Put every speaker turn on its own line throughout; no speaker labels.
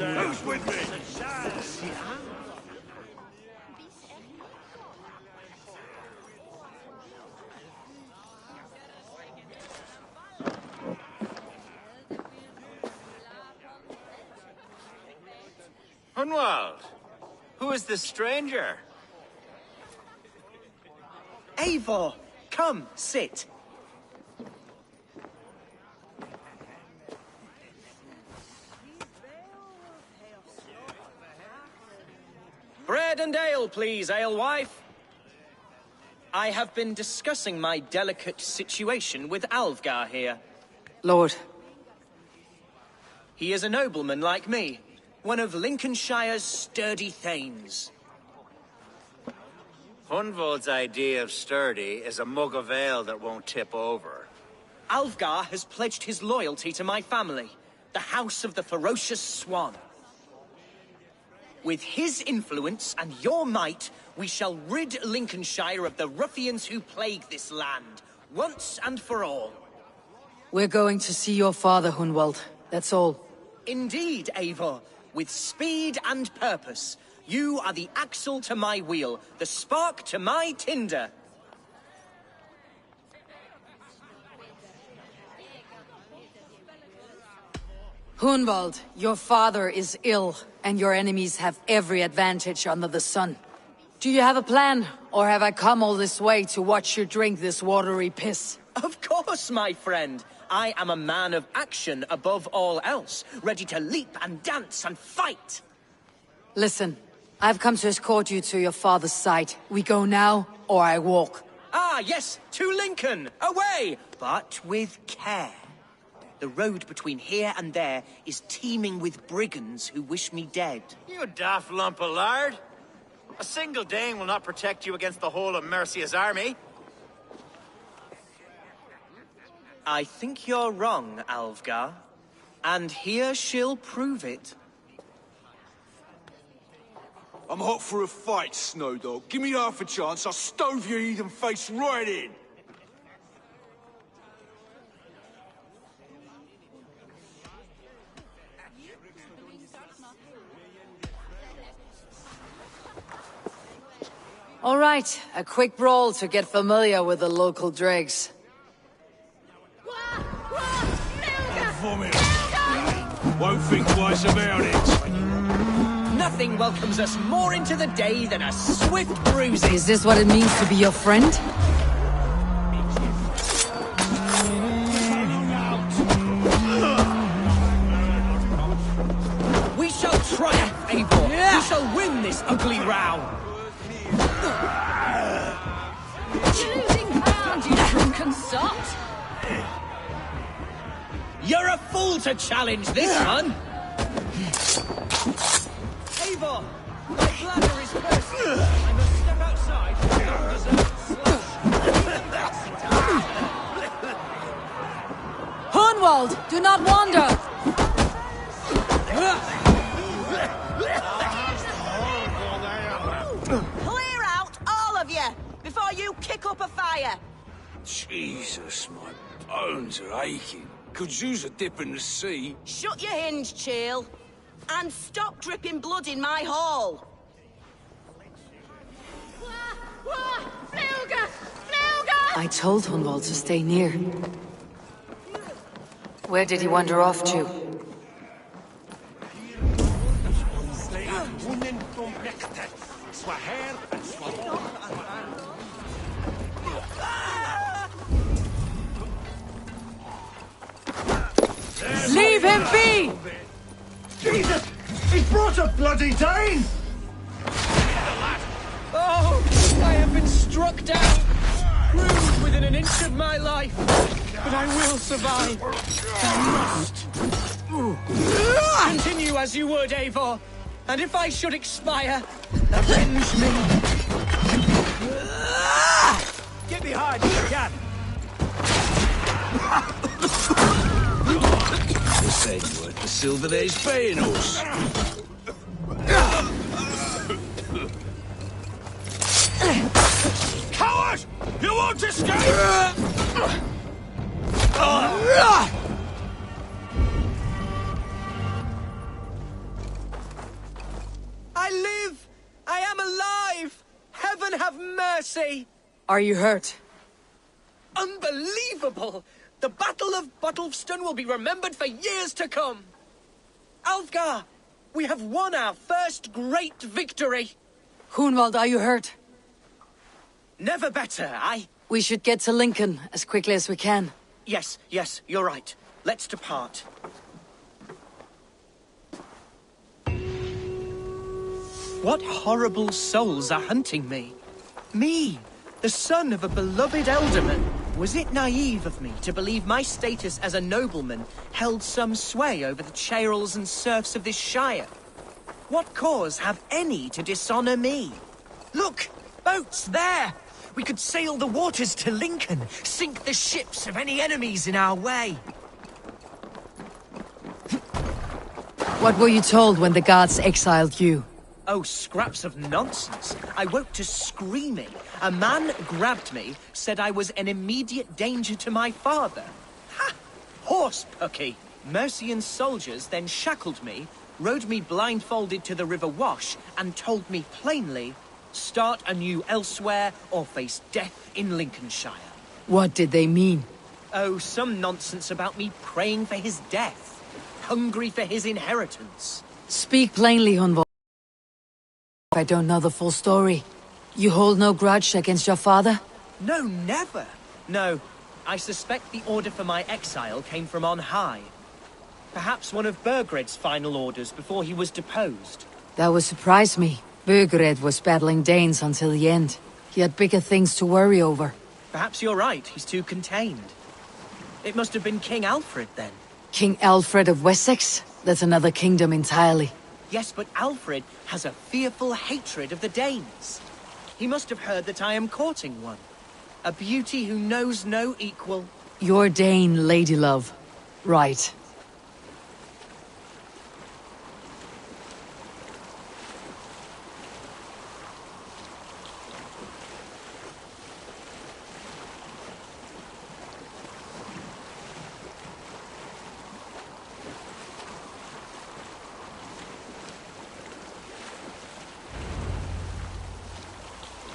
Who's with me?
Hunwald, who is this stranger?
Eivor, come, sit. Bread and ale, please, alewife. I have been discussing my delicate situation with Alfgar here.
Lord.
He is a nobleman like me, one of Lincolnshire's sturdy thanes.
Hunwald's idea of sturdy is a mug of ale that won't tip over.
Alfgar has pledged his loyalty to my family, the House of the Ferocious Swan. With his influence and your might, we shall rid Lincolnshire of the ruffians who plague this land, once and for all.
We're going to see your father, Hunwald. That's all.
Indeed, Eivor. With speed and purpose. You are the axle to my wheel, the spark to my tinder.
Hunwald, your father is ill, and your enemies have every advantage under the sun. Do you have a plan, or have I come all this way to watch you drink this watery piss?
Of course, my friend. I am a man of action above all else, ready to leap and dance and fight.
Listen, I've come to escort you to your father's side. We go now, or I walk.
Ah, yes, to Lincoln, away, but with care. The road between here and there is teeming with brigands who wish me dead.
You daft lump of lard. A single Dane will not protect you against the whole of Mercia's army.
I think you're wrong, Alfgar. And here she'll prove it.
I'm hot for a fight, Snowdog. Give me half a chance, I'll stove your heathen face right in.
All right, a quick brawl to get familiar with the local dregs.
Won't think twice about it.
Nothing welcomes us more into the day than a swift bruising.
Is this what it means to be your friend?
We shall triumph, Eivor. Yeah. We shall win this ugly row.
Losing ground, you drunken sot!
You're a fool to challenge this one! Eivor! My bladder is bursting! I must step outside for the undeserved slush.
Hunwald, do not wander!
Clear out, all of you, before you kick up a fire!
Jesus, my bones are aching. Could use a dip in the sea.
Shut your hinge, Chill, and stop dripping blood in my hall!
Froggeh! Froggeh!
I told Hunwald to stay near. Where did he wander off to? Leave him be!
Jesus! He's brought a bloody Dane!
Oh! I have been struck down! Bruised within an inch of my life! But I will survive! I must! Continue as you would, Eivor! And if I should expire, avenge me!
Get behind if you can.
The same word the Silver-Days paying us. Coward! You won't escape!
Heaven have mercy!
Are you hurt?
Unbelievable! The Battle of Bottleston will be remembered for years to come! Alfgar, we have won our first great victory!
Hunwald, are you hurt?
Never better,
We should get to Lincoln as quickly as we can.
Yes, you're right. Let's depart. What horrible souls are hunting me? Me, the son of a beloved elderman. Was it naive of me to believe my status as a nobleman held some sway over the churls and serfs of this shire? What cause have any to dishonor me? Look! Boats there! We could sail the waters to Lincoln, sink the ships of any enemies in our way.
What were you told when the gods exiled you?
Oh, scraps of nonsense. I woke to screaming. A man grabbed me, said I was an immediate danger to my father. Ha! Horse-pucky. Mercian soldiers then shackled me, rode me blindfolded to the River Wash, and told me plainly, start anew elsewhere or face death in Lincolnshire.
What did they mean?
Oh, some nonsense about me praying for his death, hungry for his inheritance.
Speak plainly, Hunwald. I don't know the full story. You hold no grudge against your father?
No, never. No, I suspect the order for my exile came from on high. Perhaps one of Burgred's final orders before he was deposed.
That would surprise me. Burgred was battling Danes until the end. He had bigger things to worry over.
Perhaps you're right, he's too contained. It must have been King Alfred, then.
King Alfred of Wessex? That's another kingdom entirely.
Yes, but Alfred has a fearful hatred of the Danes. He must have heard that I am courting one. A beauty who knows no equal.
Your Dane, ladylove. Right.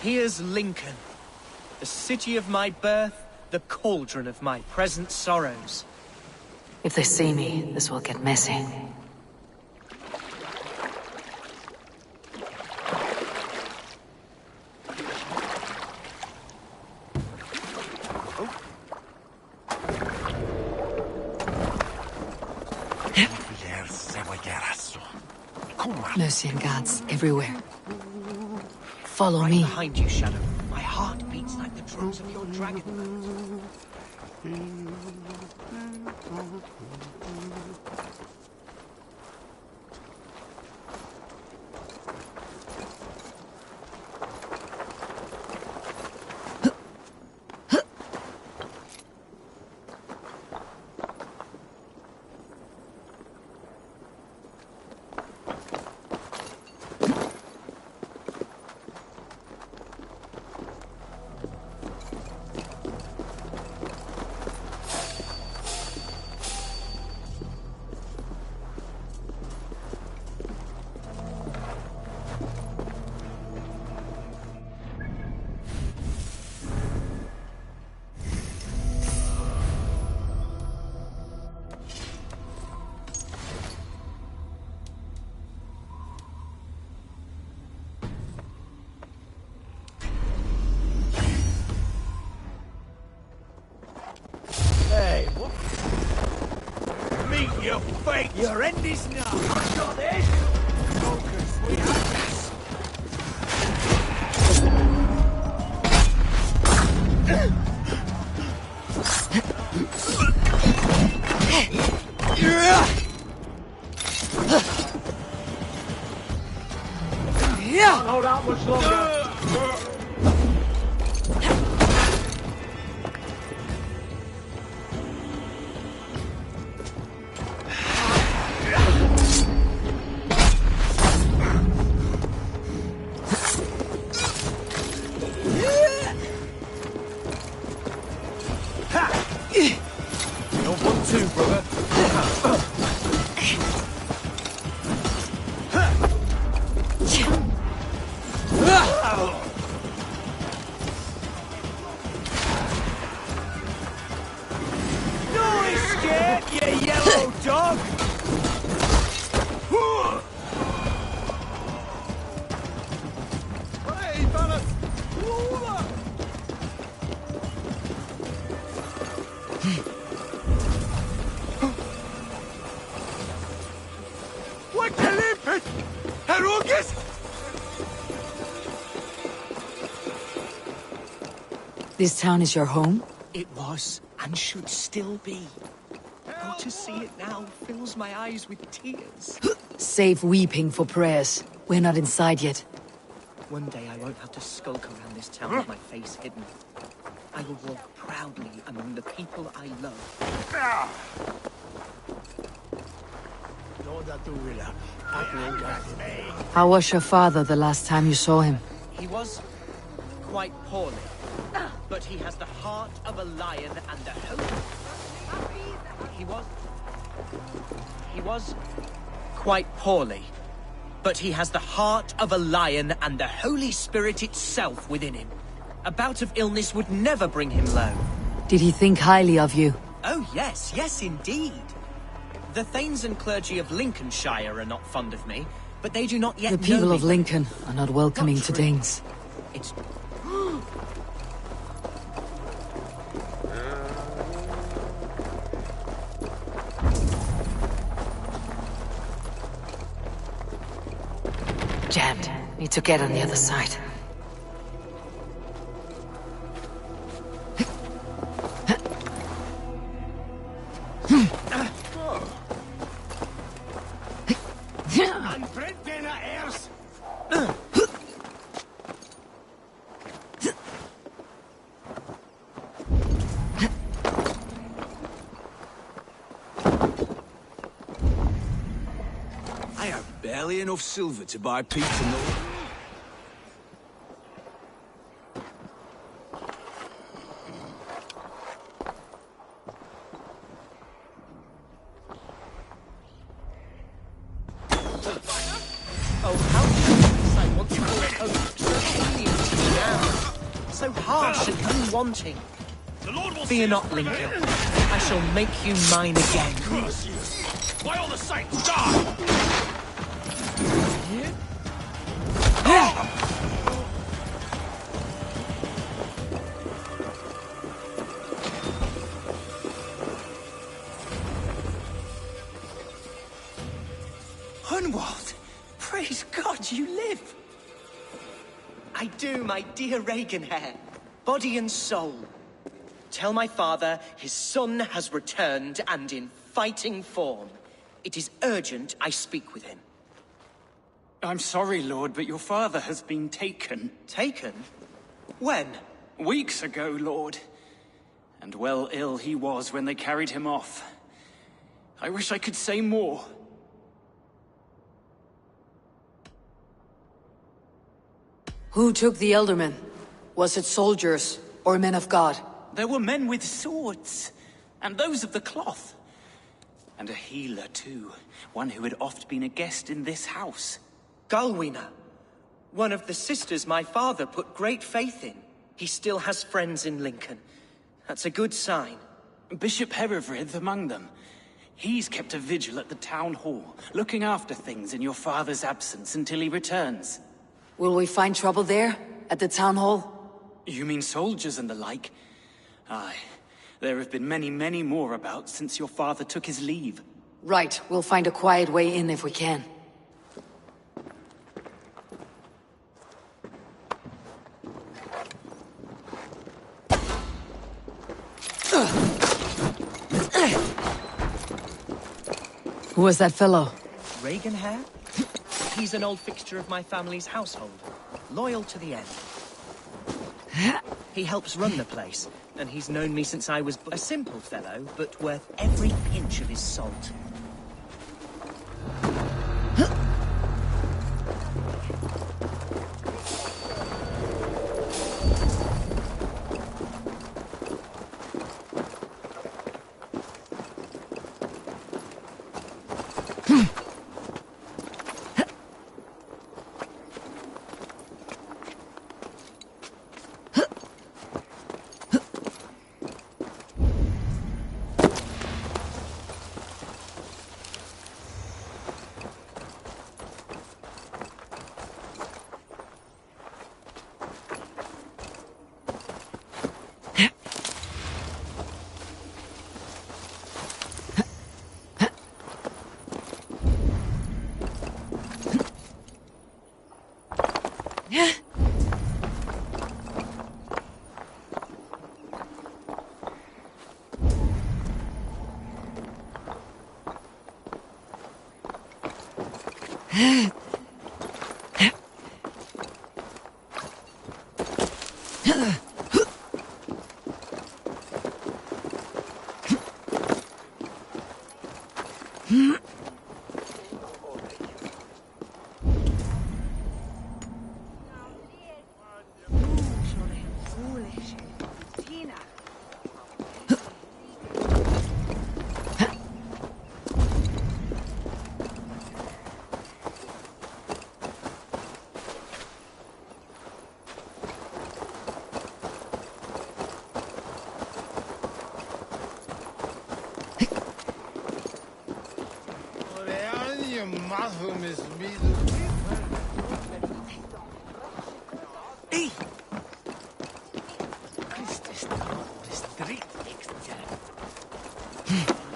Here's Lincoln, the city of my birth, the cauldron of my present sorrows.
If they see me, this will get messy. Mercian guards everywhere. Follow
Right
me.
behind you, Shadow. My heart beats like the drums of your dragon.
Hey, what? Meet your fate! Your end is now! Got this? Focus, we have this!
Yeah!
Hold out much longer! You're 1-2, brother.
This town is your home?
It was, and should still be. Oh, to see it now fills my eyes with tears.
Save weeping for prayers. We're not inside yet.
One day I won't have to skulk around this town with my face hidden. I will walk proudly among the people I love.
How was your father the last time you saw him?
He was quite poorly, but he has the heart of a lion and a hope. He was quite poorly, but he has the heart of a lion and the Holy Spirit itself within him. A bout of illness would never bring him low.
Did he think highly of you?
Oh yes, yes indeed. The Thanes and clergy of Lincolnshire are not fond of me, but they do not yet know
The people
me.
of Lincoln are not welcoming to Danes.
It's...
Jammed. Need to get on the other side.
I have barely enough silver to buy pizza and all.
Oh, how curious I want to call hope so alien to me now. So harsh and unwanting. Fear not, Lincoln. I shall make you mine again.
Curse you! By all the saints, die!
Hunwald! Praise God you live! I do, my dear Reaganhair. Body and soul. Tell my father his son has returned and in fighting form. It is urgent I speak with him.
I'm sorry, Lord, but your father has been taken.
Taken? When?
Weeks ago, Lord. And well ill he was when they carried him off. I wish I could say more.
Who took the Elderman? Was it soldiers or men of God?
There were men with swords, and those of the cloth. And a healer, too. One who had oft been a guest in this house.
Galwina. One of the sisters my father put great faith in. He still has friends in Lincoln. That's a good sign.
Bishop Herefrith among them. He's kept a vigil at the town hall, looking after things in your father's absence until he returns.
Will we find trouble there? At the town hall?
You mean soldiers and the like? Aye. There have been many, many more about since your father took his leave.
Right. We'll find a quiet way in if we can. Who was that fellow?
Reaganhair? He's an old fixture of my family's household. Loyal to the end. He helps run the place, and he's known me since I was a simple fellow, but worth every pinch of his salt.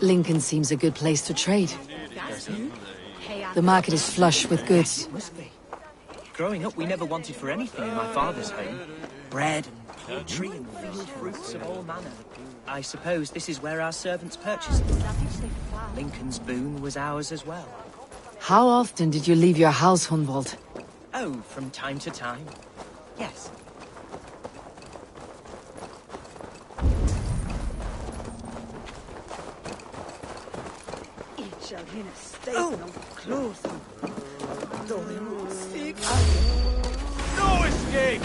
Lincoln seems a good place to trade. The market is flush with goods.
Must be. Growing up, we never wanted for anything in my father's home. Bread and poultry and field fruits of all manner. I suppose this is where our servants purchased them. Lincoln's boon was ours as well.
How often did you leave your house, Hunwald?
Oh, from time to time. Yes.
No escape!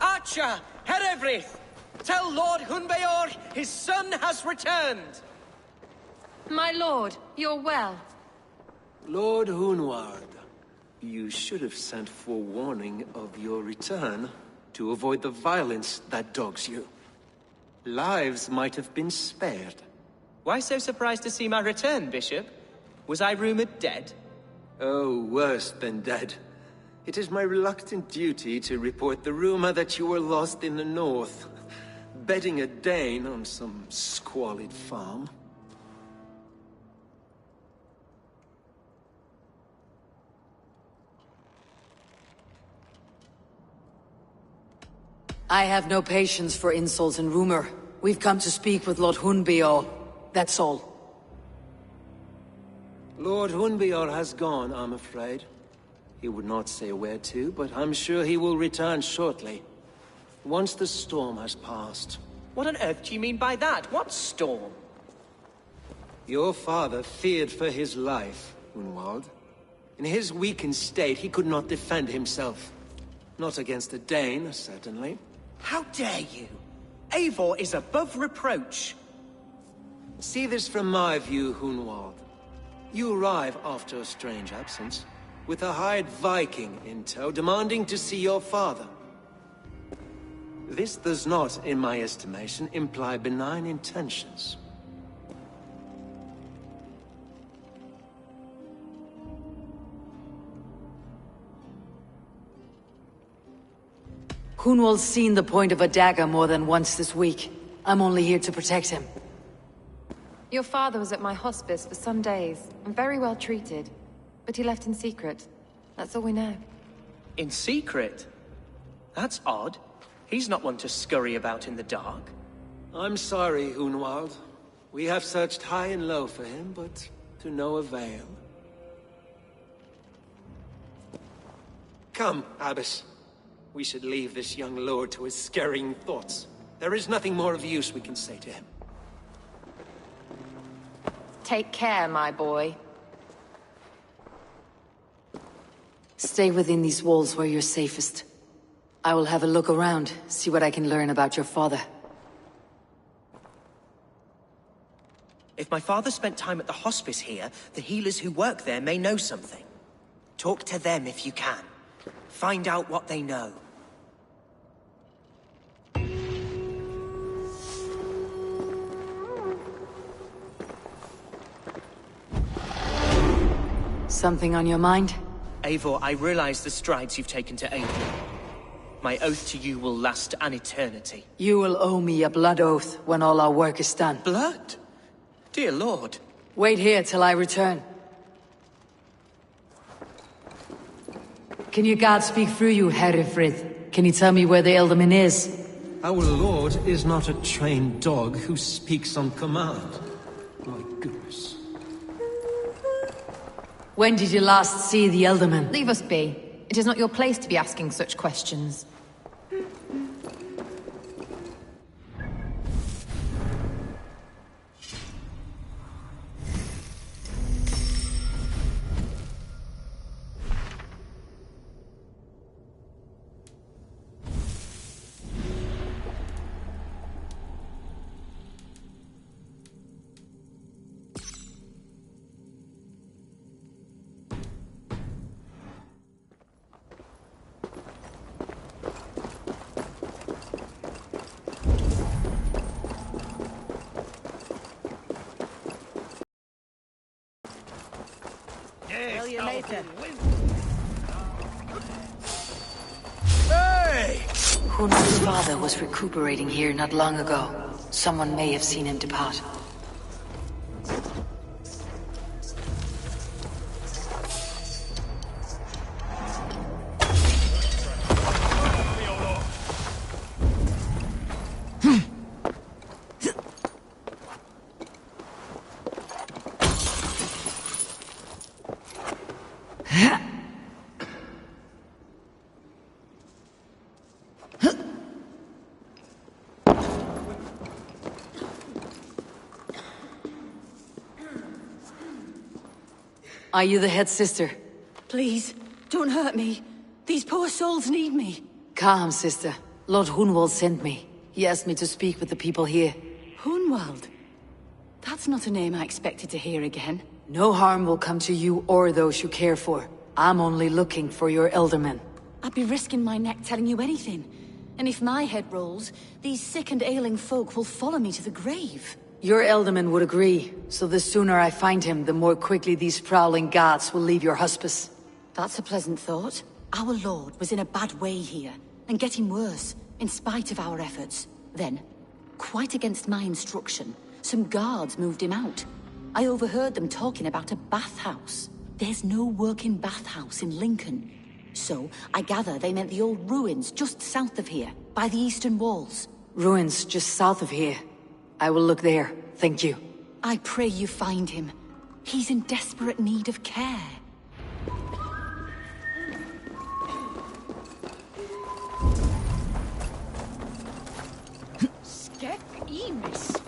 Archer, Herevrith, tell Lord Hunbeor his son has returned.
My lord, you're well.
Lord Hunward, you should have sent forewarning of your return to avoid the violence that dogs you. Lives might have been spared.
Why so surprised to see my return, Bishop? Was I rumored dead?
Oh, worse than dead. It is my reluctant duty to report the rumor that you were lost in the north, bedding a Dane on some squalid farm.
I have no patience for insults and rumor. We've come to speak with Lord Hunbeor. That's all.
Lord Hunbeor has gone, I'm afraid. He would not say where to, but I'm sure he will return shortly. Once the storm has passed.
What on earth do you mean by that? What storm?
Your father feared for his life, Hunwald. In his weakened state, he could not defend himself. Not against a Dane, certainly.
How dare you? Eivor is above reproach.
See this from my view, Hunwald. You arrive after a strange absence, with a hired Viking in tow, demanding to see your father. This does not, in my estimation, imply benign intentions.
Hunwald's seen the point of a dagger more than once this week. I'm only here to protect him.
Your father was at my hospice for some days, and very well treated. But he left in secret. That's all we know.
In secret? That's odd. He's not one to scurry about in the dark.
I'm sorry, Hunwald. We have searched high and low for him, but to no avail. Come, Abbess. We should leave this young lord to his scurrying thoughts. There is nothing more of use we can say to him.
Take care, my boy.
Stay within these walls where you're safest. I will have a look around, see what I can learn about your father.
If my father spent time at the hospice here, the healers who work there may know something. Talk to them if you can. Find out what they know.
Something on your mind?
Eivor, I realize the strides you've taken to aid me. My oath to you will last an eternity.
You will owe me a blood oath when all our work is done.
Blood? Dear Lord.
Wait here till I return. Can your god speak through you, Herefrith? Can you tell me where the Elderman is?
Our lord is not a trained dog who speaks on command. My goodness.
When did you last see the Elderman?
Leave us be. It is not your place to be asking such questions.
Tell you later.
Hey!
Hunwald's father was recuperating here not long ago. Someone may have seen him depart. Are you the head sister?
Please, don't hurt me. These poor souls need me.
Calm, sister. Lord Hunwald sent me. He asked me to speak with the people here.
Hunwald? That's not a name I expected to hear again.
No harm will come to you or those you care for. I'm only looking for your Elderman.
I'd be risking my neck telling you anything. And if my head rolls, these sick and ailing folk will follow me to the grave.
Your Elderman would agree, so the sooner I find him, the more quickly these prowling gods will leave your hospice.
That's a pleasant thought. Our lord was in a bad way here, and getting worse, in spite of our efforts. Then, quite against my instruction, some guards moved him out. I overheard them talking about a bathhouse. There's no working bathhouse in Lincoln. So, I gather they meant the old ruins just south of here, by the eastern walls.
Ruins just south of here. I will look there, thank you.
I pray you find him. He's in desperate need of care.
Skep Emis.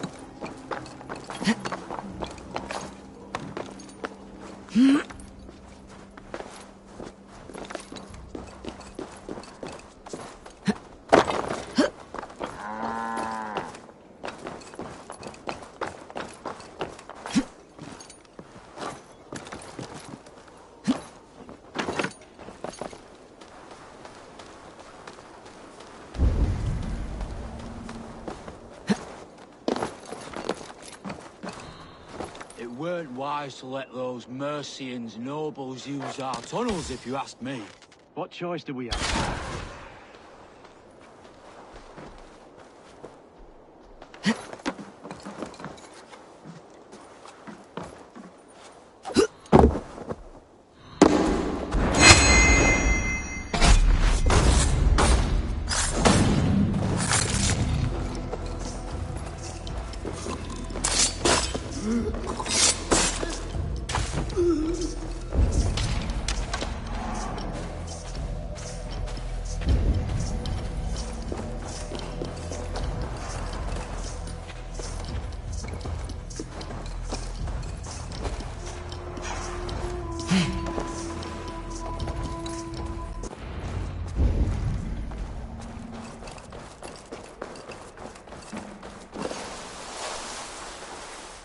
It weren't wise to let those Mercians nobles use our tunnels, if you ask me.
What choice do we have?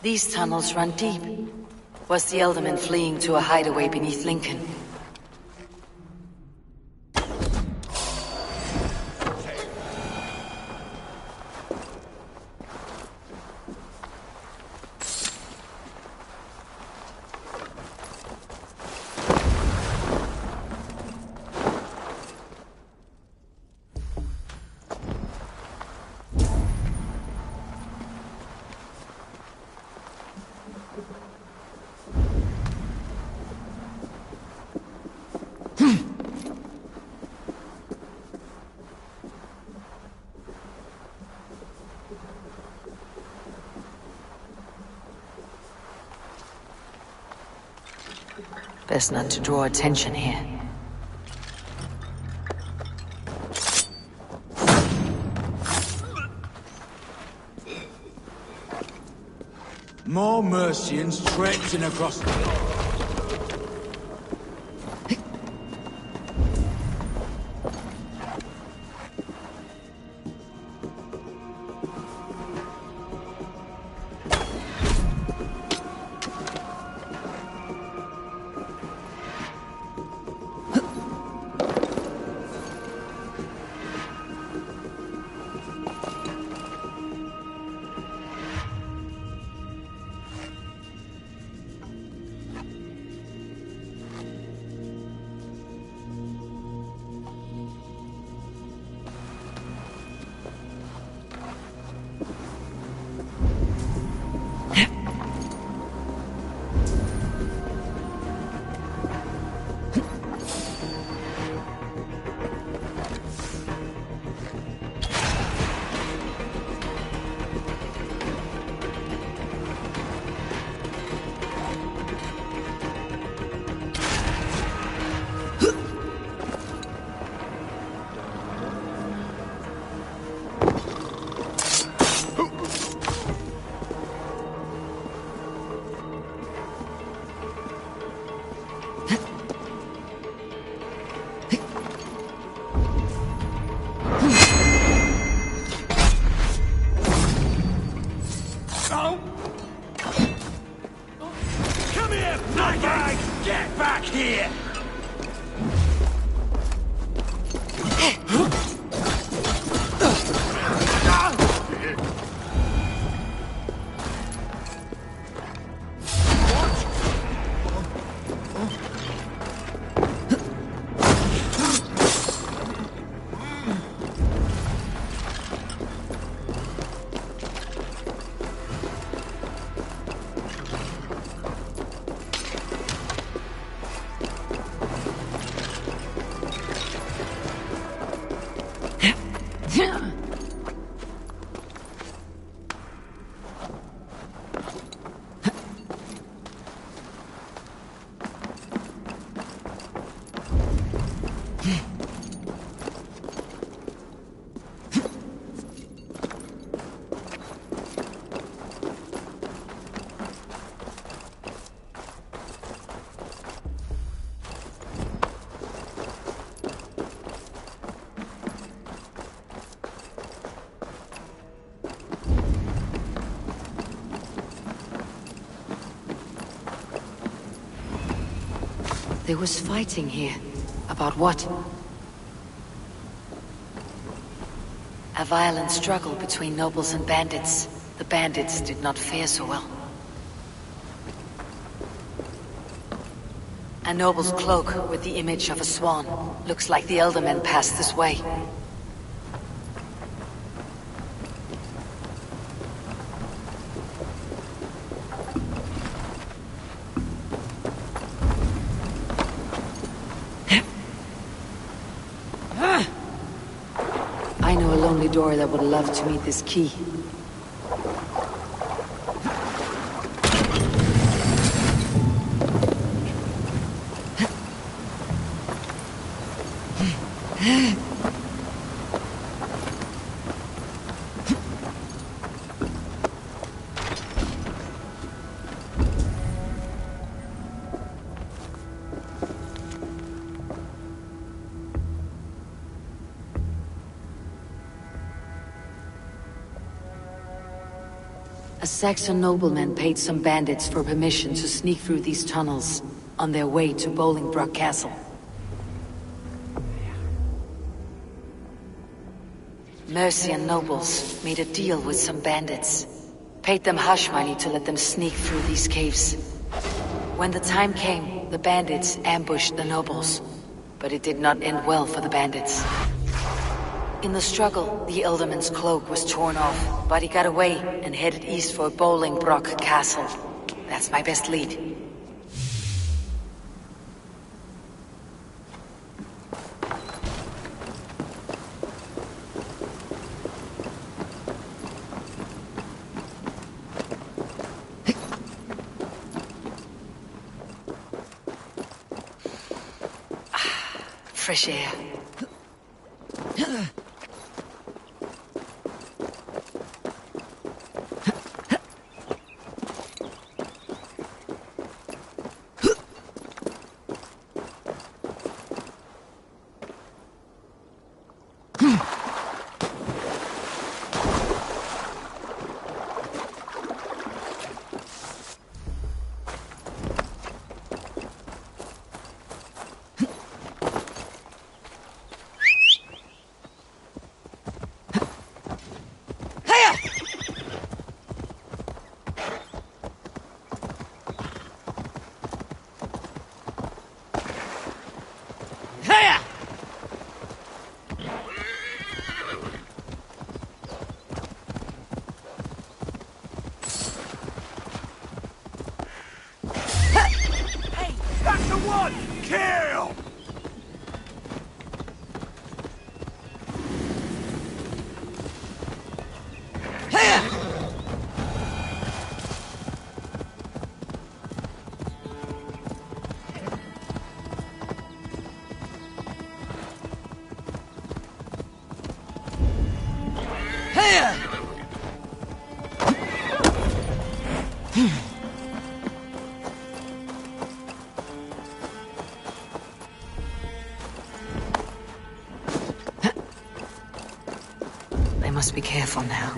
These tunnels run deep. Was the Elderman fleeing to a hideaway beneath Lincoln? Best not to draw attention here.
More Mercians traipsing across the... Get back here!
There was fighting here. About what? A violent struggle between nobles and bandits. The bandits did not fare so well. A noble's cloak with the image of a swan. Looks like the Eldermen passed this way. I know a lonely door that would love to meet this key. A Saxon nobleman paid some bandits for permission to sneak through these tunnels on their way to Bolingbroke Castle. Mercian nobles made a deal with some bandits. Paid them hush money to let them sneak through these caves. When the time came, the bandits ambushed the nobles. But it did not end well for the bandits. In the struggle, the Elderman's cloak was torn off, but he got away and headed east for Bolingbroke Castle. That's my best lead. Fresh air. They must be careful now.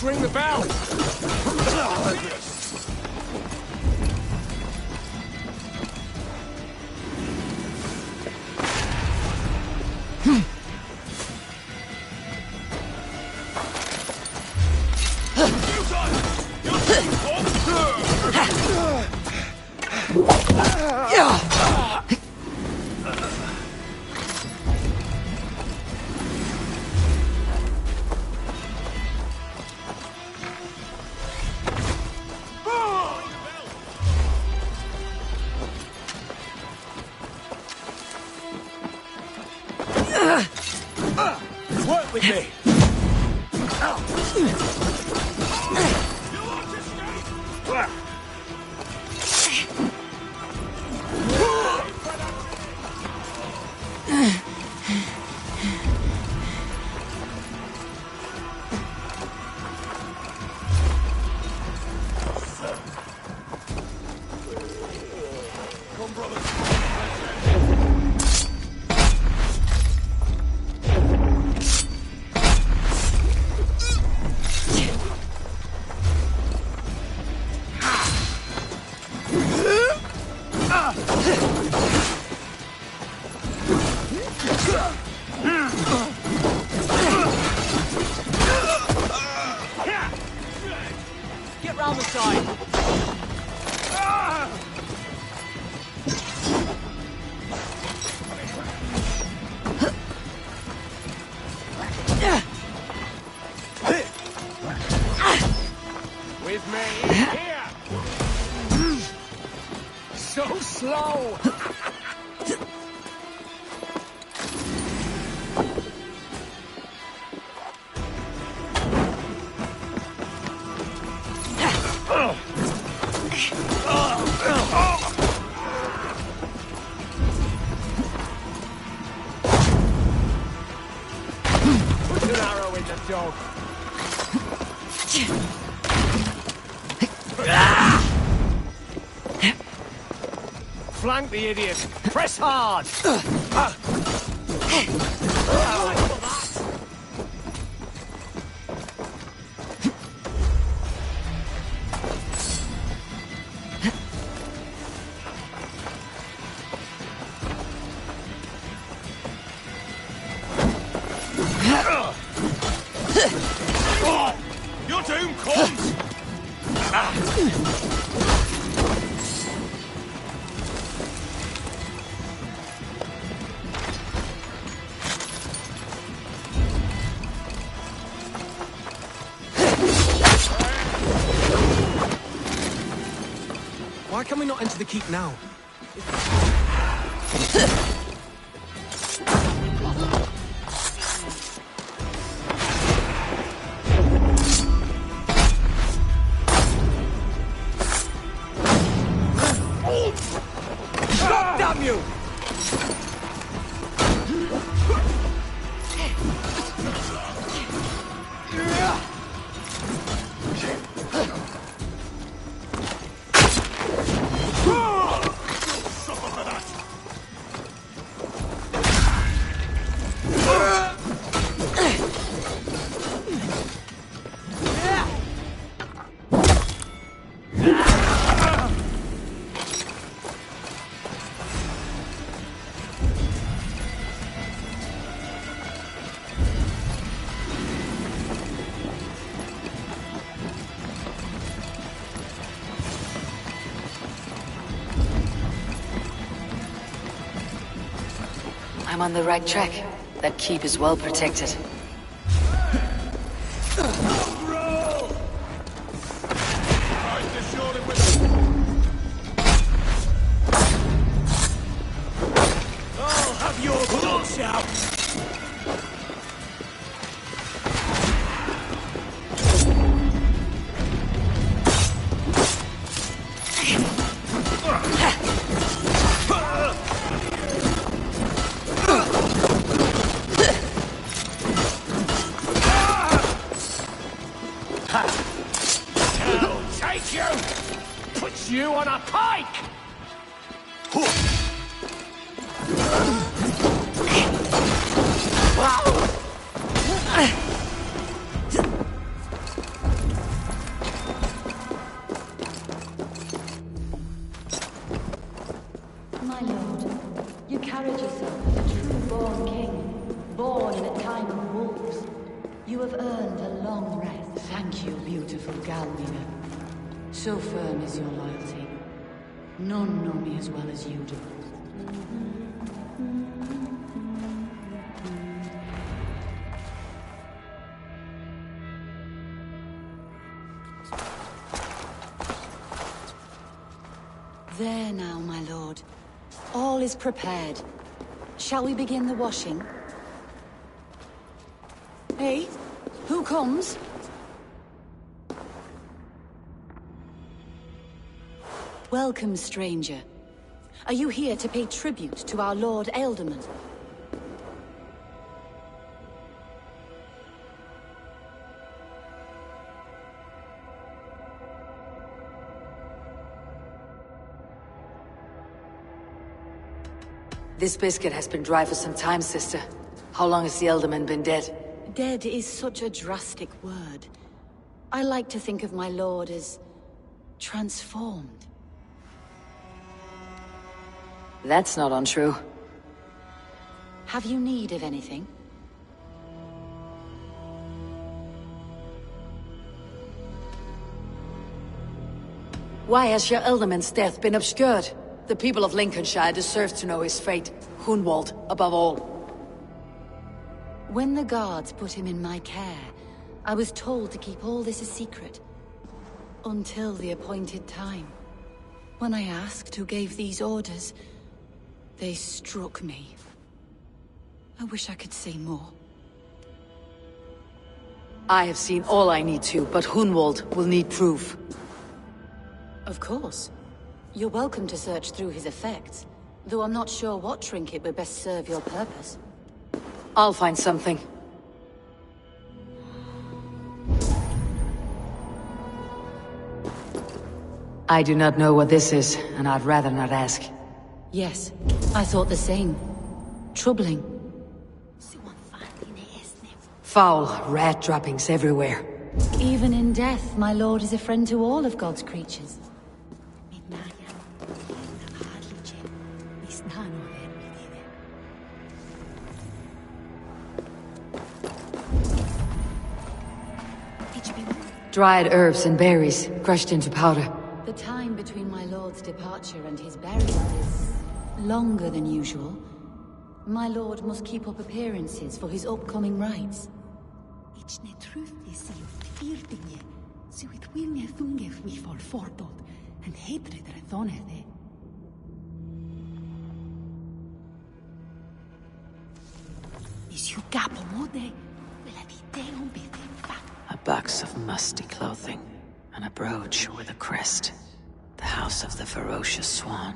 ring the bell! Work with me!
Get round the side.
With me, here! So slow! Put an arrow in the dog. Flank the idiot. Press hard. Your doom comes.
Why can we not enter the keep now?
God damn you!
I'm on the right track. That keep is well protected.
I'll have your guts out!
long rest. Thank you, beautiful Galmina. So firm is your loyalty. None know me as well as you do. There now, my lord. All is prepared. Shall we begin the washing? Hey, who comes? Welcome, stranger. Are you here to pay tribute to our Lord Ealdorman?
This biscuit has been dry for some time, sister. How long has the Ealdorman been dead?
Dead is such a drastic word. I like to think of my lord as transformed.
That's not untrue.
Have you need of anything?
Why has your Ealdorman's death been obscured? The people of Lincolnshire deserve to know his fate. Hunwald, above all.
When the guards put him in my care, I was told to keep all this a secret. Until the appointed time. When I asked who gave these orders, they struck me. I wish I could say more.
I have seen all I need to, but Hunwald will need proof.
Of course. You're welcome to search through his effects, though I'm not sure what trinket would best serve your purpose.
I'll find something. I do not know what this is, and I'd rather not ask.
Yes, I thought the same. Troubling.
Foul rat droppings everywhere.
Even in death, my lord is a friend to all of God's creatures.
Dried herbs and berries, crushed into powder.
The time between my lord's departure and his burial is longer than usual. My lord must keep up appearances for his upcoming rites.
A box of musty clothing, and a brooch with a crest. The House of the Ferocious Swan.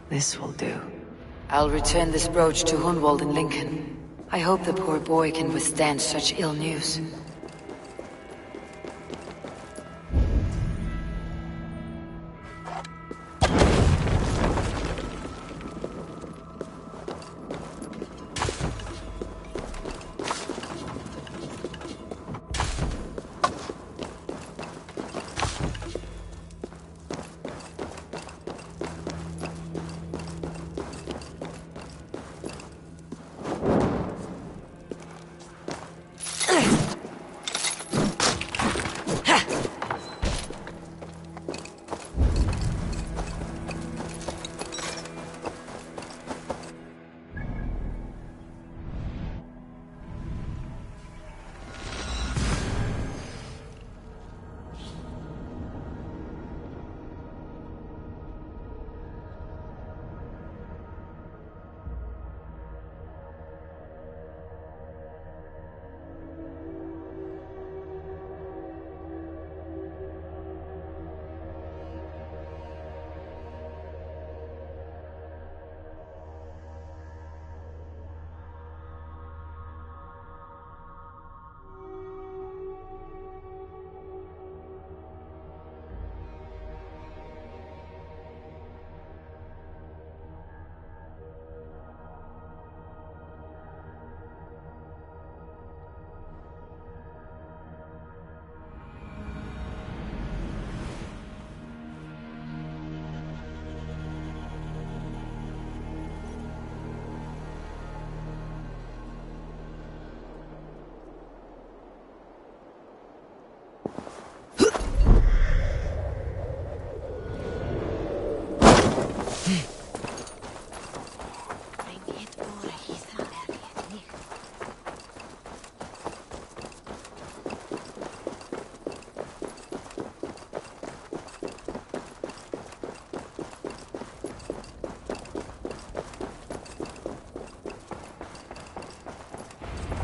This will do. I'll return this brooch to Hunwald in Lincoln. I hope the poor boy can withstand such ill news.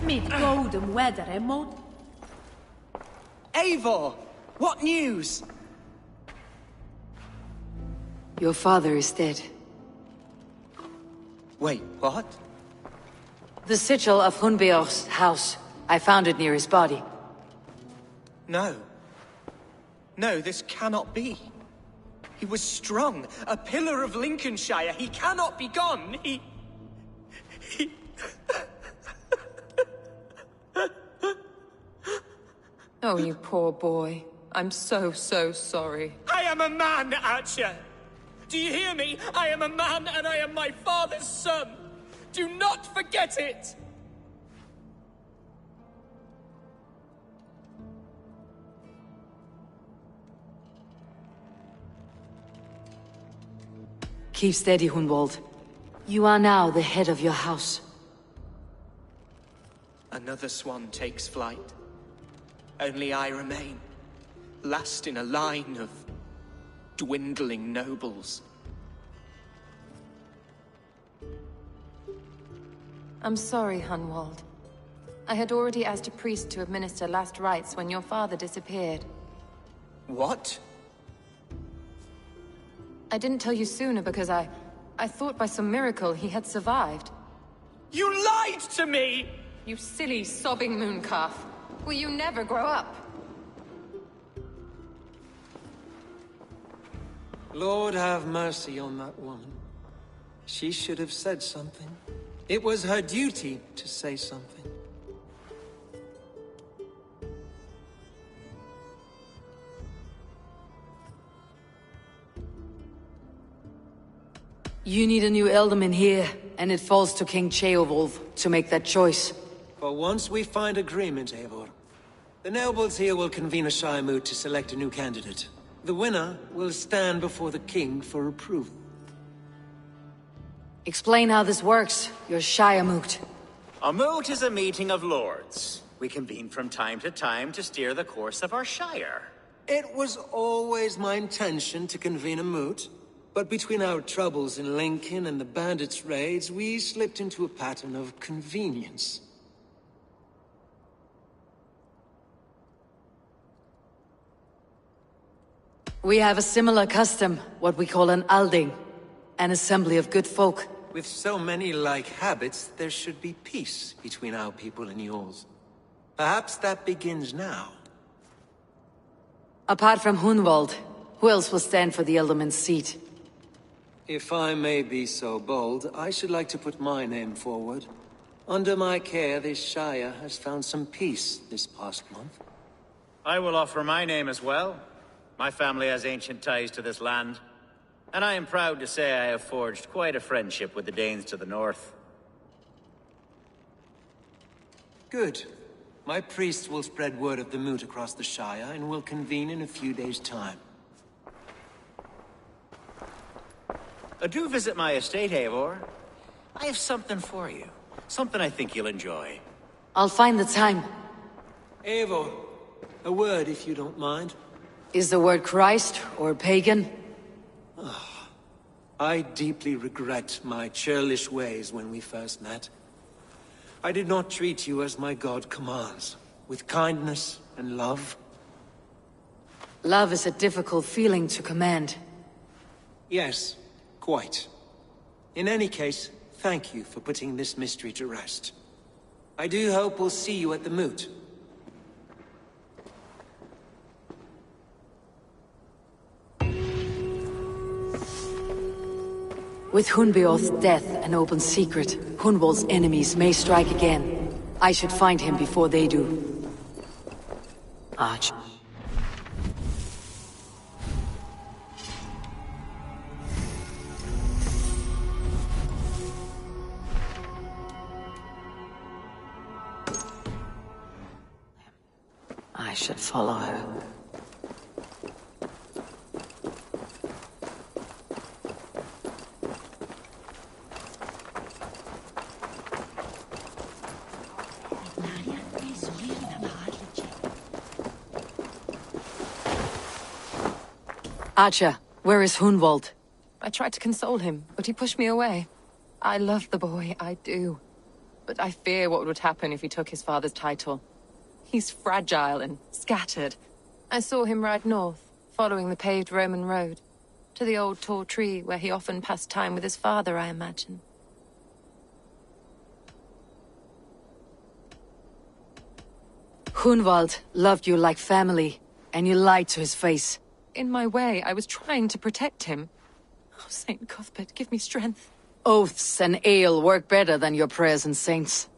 Mid golden weather, Emod.
Eivor! What news?
Your father is dead.
Wait, what?
The sigil of Hunbeor's house. I found it near his body.
No. No, this cannot be. He was strong, a pillar of Lincolnshire. He cannot be gone. He...
Oh, you poor boy. I'm so sorry.
I am a man, Archer! Do you hear me? I am a man and I am my father's son! Do not forget it!
Keep steady, Hunwald. You are now the head of your house.
Another swan takes flight. Only I remain, last in a line of dwindling nobles.
I'm sorry, Hunwald. I had already asked a priest to administer last rites when your father disappeared.
What?
I didn't tell you sooner because I thought by some miracle he had survived.
You lied to me!
You silly, sobbing mooncalf. Will you never grow up?
Lord have mercy on that woman. She should have said something. It was her duty to say something.
You need a new Elderman here, and it falls to King Ceolwulf to make that choice.
But once we find agreement, Eivor, the nobles here will convene a Shire moot to select a new candidate. The winner will stand before the king for approval.
Explain how this works, your Shire moot.
A moot is a meeting of lords. We convene from time to time to steer the course of our shire.
It was always my intention to convene a moot, but between our troubles in Lincoln and the bandits' raids, we slipped into a pattern of convenience.
We have a similar custom, what we call an Alding, an assembly of good folk.
With so many like habits, there should be peace between our people and yours. Perhaps that begins now.
Apart from Hunwald, who else will stand for the Elderman's seat?
If I may be so bold, I should like to put my name forward. Under my care, this Shire has found some peace this past month.
I will offer my name as well. My family has ancient ties to this land, and I am proud to say I have forged quite a friendship with the Danes to the north.
Good. My priest will spread word of the moot across the Shire, and will convene in a few days' time.
Do visit my estate, Eivor. I have something for you. Something I think you'll enjoy.
I'll find the time.
Eivor, a word if you don't mind.
Is the word Christ or pagan?
I deeply regret my churlish ways when we first met. I did not treat you as my god commands, with kindness and love.
Love is a difficult feeling to command.
Yes, quite. In any case, thank you for putting this mystery to rest. I do hope we'll see you at the moot.
With Hunbeorth's death an open secret, Hunwald's enemies may strike again. I should find him before they do. Arch. I should follow her. Archer, where is Hunwald?
I tried to console him, but he pushed me away. I love the boy, I do. But I fear what would happen if he took his father's title. He's fragile and scattered. I saw him ride north, following the paved Roman road. To the old tall tree where he often passed time with his father, I imagine.
Hunwald loved you like family, and you lied to his face.
In my way, I was trying to protect him. Oh, Saint Cuthbert, give me strength.
Oaths and ale work better than your prayers and saints.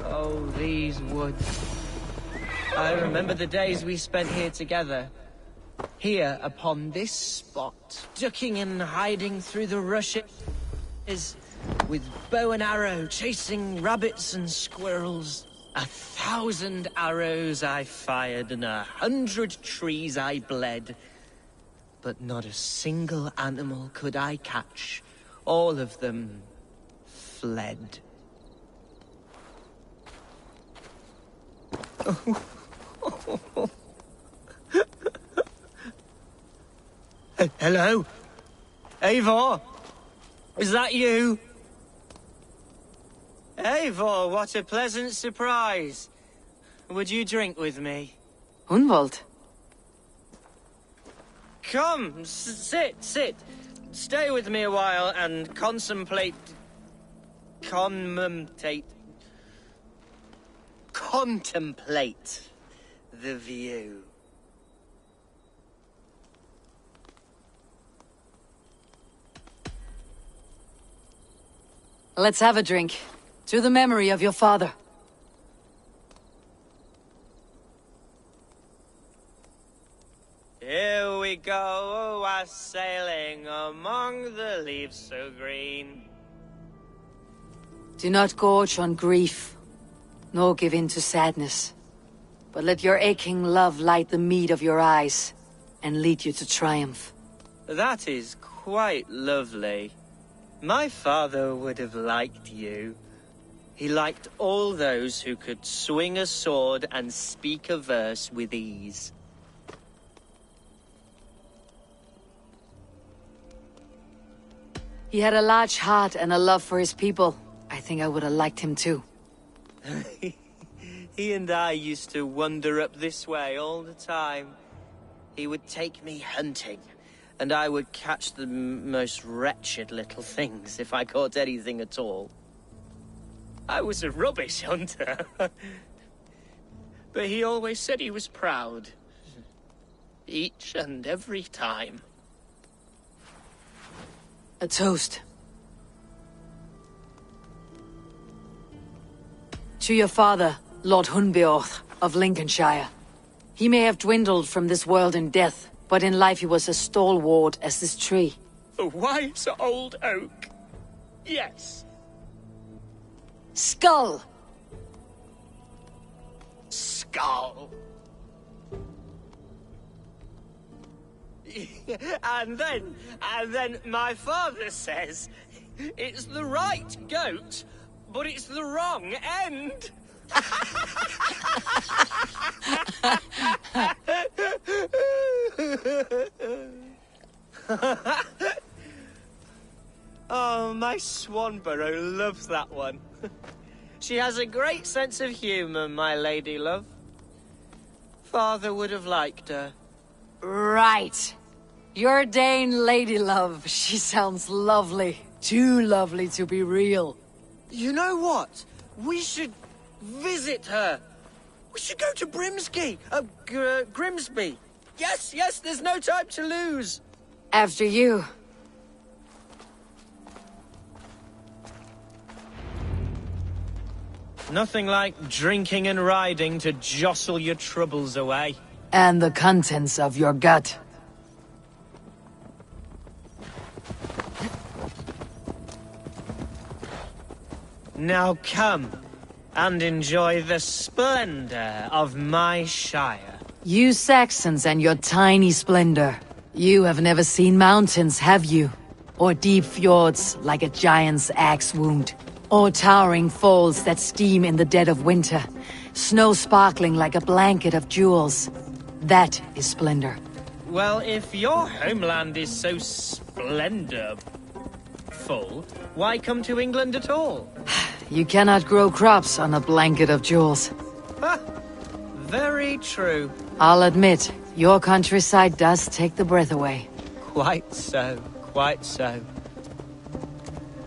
Oh, these woods. I remember the days we spent here together. Here, upon this spot, ducking and hiding through the rushes, with bow and arrow, chasing rabbits and squirrels. 1,000 arrows I fired, and 100 trees I bled. But not a single animal could I catch. All of them fled. Hello? Eivor? Is that you? Eivor, what a pleasant surprise. Would you drink with me?
Hunwald?
Come, sit. Stay with me a while and contemplate the view.
Let's have a drink. To the memory of your father.
Here we go, sailing among the leaves so green.
Do not gorge on grief, nor give in to sadness. But let your aching love light the mead of your eyes, and lead you to triumph.
That is quite lovely. My father would have liked you. He liked all those who could swing a sword and speak a verse with ease.
He had a large heart and a love for his people. I think I would have liked him too.
He and I used to wander up this way all the time. He would take me hunting, and I would catch the most wretched little things if I caught anything at all. I was a rubbish hunter. But he always said he was proud. Each and every time.
A toast. To your father, Lord Hunbeorth of Lincolnshire. He may have dwindled from this world in death, but in life he was as stalwart as this tree.
A wise old oak. Yes.
Skull!
Skull. And then my father says, it's the right goat, but it's the wrong end. Oh, my Swanborough loves that one. She has a great sense of humour, my lady love. Father would have liked her.
Right. Your Dane lady love. She sounds lovely. Too lovely to be real.
You know what? We should visit her. We should go to Grimsby. Yes, there's no time to lose.
After you.
Nothing like drinking and riding to jostle your troubles away.
And the contents of your gut.
Now come and enjoy the splendor of my shire.
You Saxons and your tiny splendor. You have never seen mountains, have you? Or deep fjords like a giant's axe wound? Or towering falls that steam in the dead of winter? Snow sparkling like a blanket of jewels? That is splendor.
Well, if your homeland is so splendorful, why come to England at all?
You cannot grow crops on a blanket of jewels.
Very true.
I'll admit, your countryside does take the breath away.
Quite so, quite so.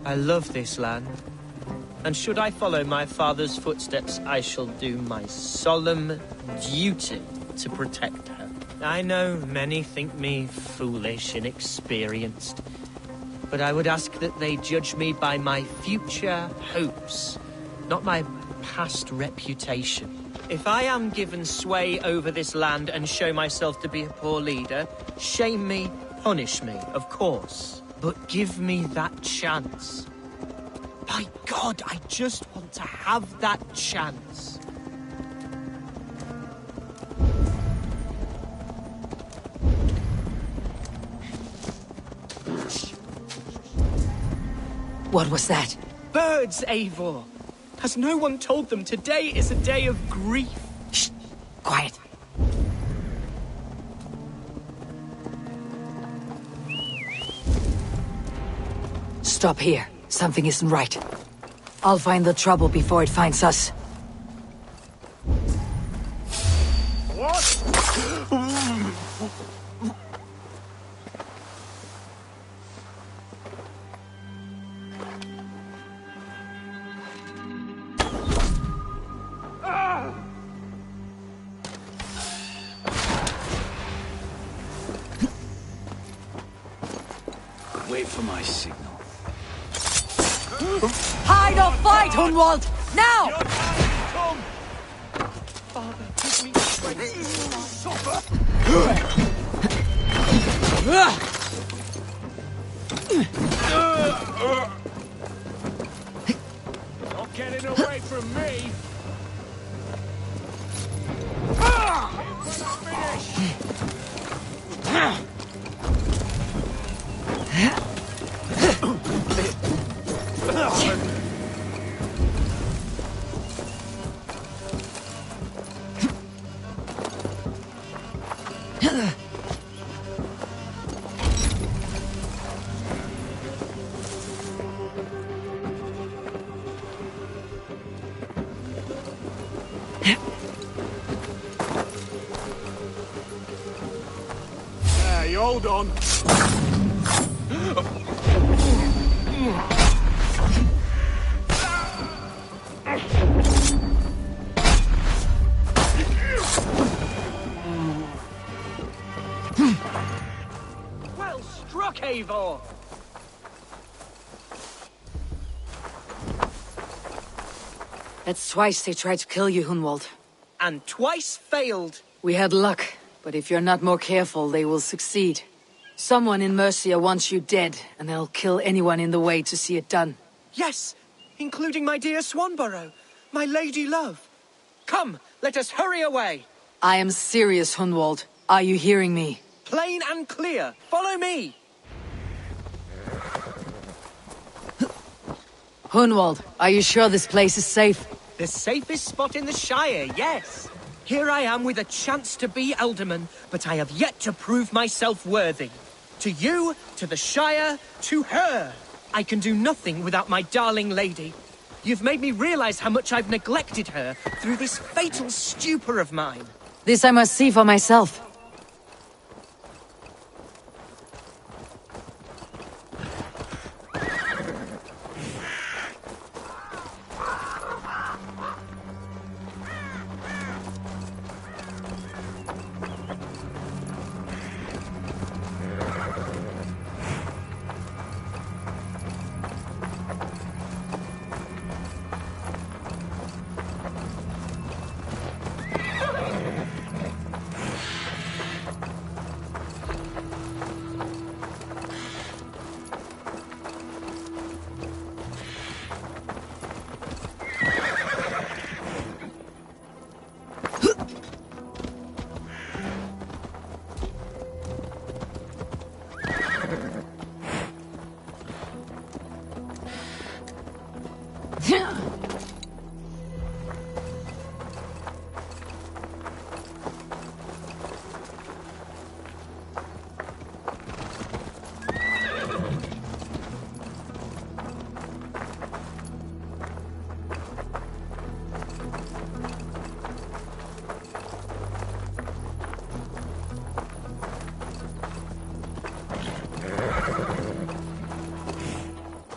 I love this land. And should I follow my father's footsteps, I shall do my solemn duty to protect her. I know many think me foolish, inexperienced, but I would ask that they judge me by my future hopes, not my past reputation. If I am given sway over this land and show myself to be a poor leader, shame me, punish me, of course, but give me that chance. By God, I just want to have that chance.
What was that?
Birds, Eivor! Has no one told them today is a day of grief?
Shh! Quiet. Stop here. Something isn't right. I'll find the trouble before it finds us.
What?
Wait for my signal.
Hide or fight, Hunwald! Now!
Come!
Father, give me strength.
Not getting away from me! You hold on.
Well struck, Eivor!
That's twice they tried to kill you, Hunwald.
And twice failed.
We had luck, but if you're not more careful, they will succeed. Someone in Mercia wants you dead, and they'll kill anyone in the way to see it done.
Yes, including my dear Swanborough, my lady love. Come, let us hurry away.
I am serious, Hunwald. Are you hearing me?
Plain and clear. Follow me.
Hunwald, are you sure this place is safe?
The safest spot in the Shire, yes. Here I am with a chance to be Alderman, but I have yet to prove myself worthy. To you, to the Shire, to her. I can do nothing without my darling lady. You've made me realize how much I've neglected her through this fatal stupor of mine.
This I must see for myself.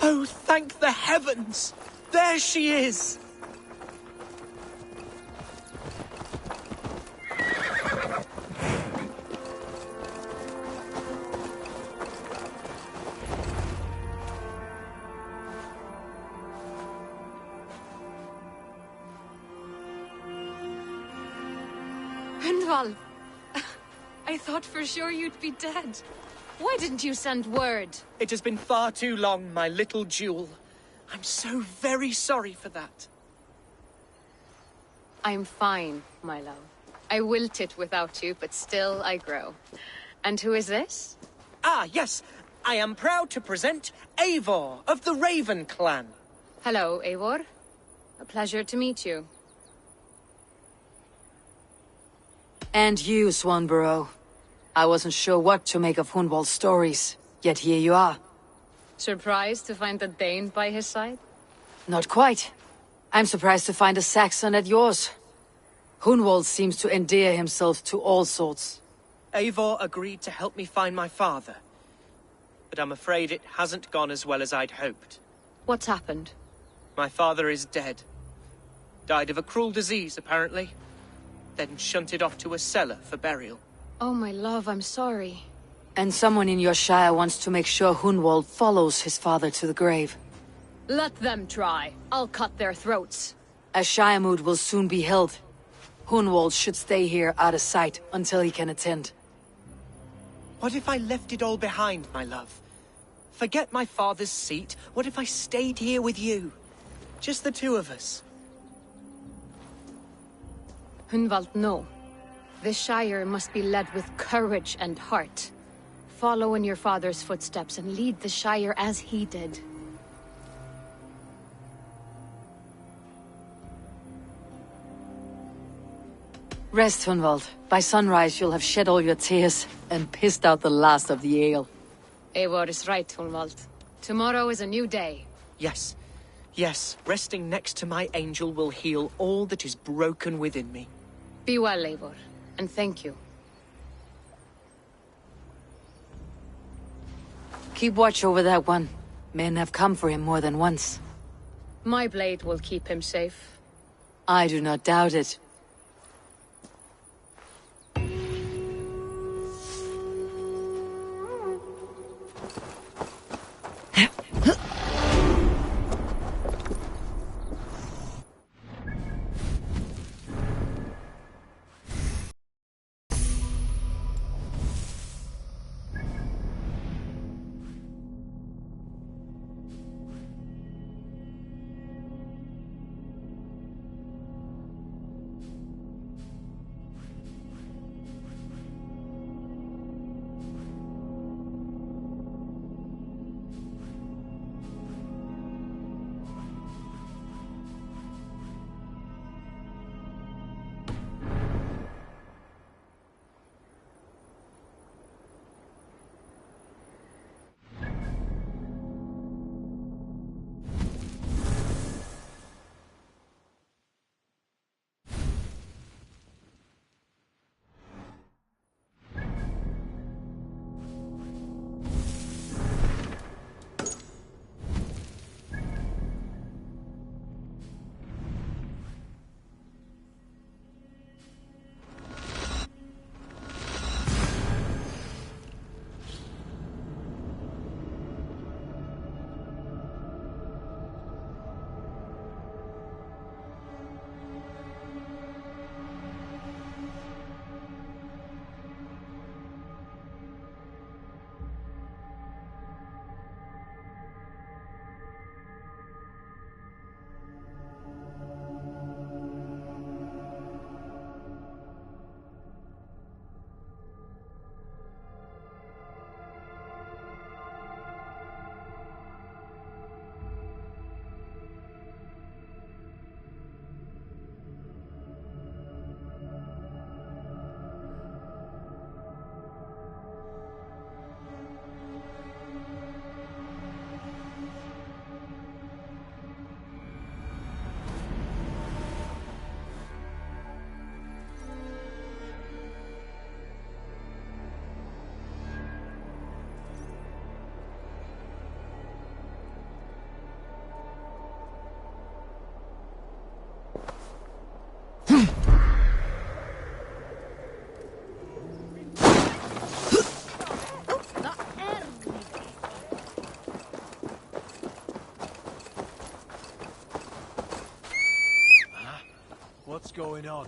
Oh, thank the heavens! There she is!
Hunwald, I thought for sure you'd be dead. Why didn't you send word?
It has been far too long, my little jewel. I'm so very sorry for that.
I'm fine, my love. I wilted without you, but still I grow. And who is this?
Ah, yes. I am proud to present Eivor of the Raven clan.
Hello, Eivor. A pleasure to meet you.
And you, Swanborough. I wasn't sure what to make of Hunwald's stories, yet here you are.
Surprised to find a Dane by his side?
Not quite. I'm surprised to find a Saxon at yours. Hunwald seems to endear himself to all sorts.
Eivor agreed to help me find my father. But I'm afraid it hasn't gone as well as I'd hoped.
What's happened?
My father is dead. Died of a cruel disease, apparently. Then shunted off to a cellar for burial.
Oh, my love, I'm sorry.
And someone in your shire wants to make sure Hunwald follows his father to the grave.
Let them try. I'll cut their throats.
A shire moot will soon be held. Hunwald should stay here out of sight until he can attend.
What if I left it all behind, my love? Forget my father's seat. What if I stayed here with you? Just the two of us.
Hunwald, no. This Shire must be led with courage and heart. Follow in your father's footsteps and lead the Shire as he did.
Rest, Hunwald. By sunrise you'll have shed all your tears and pissed out the last of the ale.
Eivor is right, Hunwald. Tomorrow is a new day.
Yes. Yes, resting next to my angel will heal all that is broken within me.
Be well, Eivor. And thank you.
Keep watch over that one. Men have come for him more than once.
My blade will keep him safe.
I do not doubt it.
going on.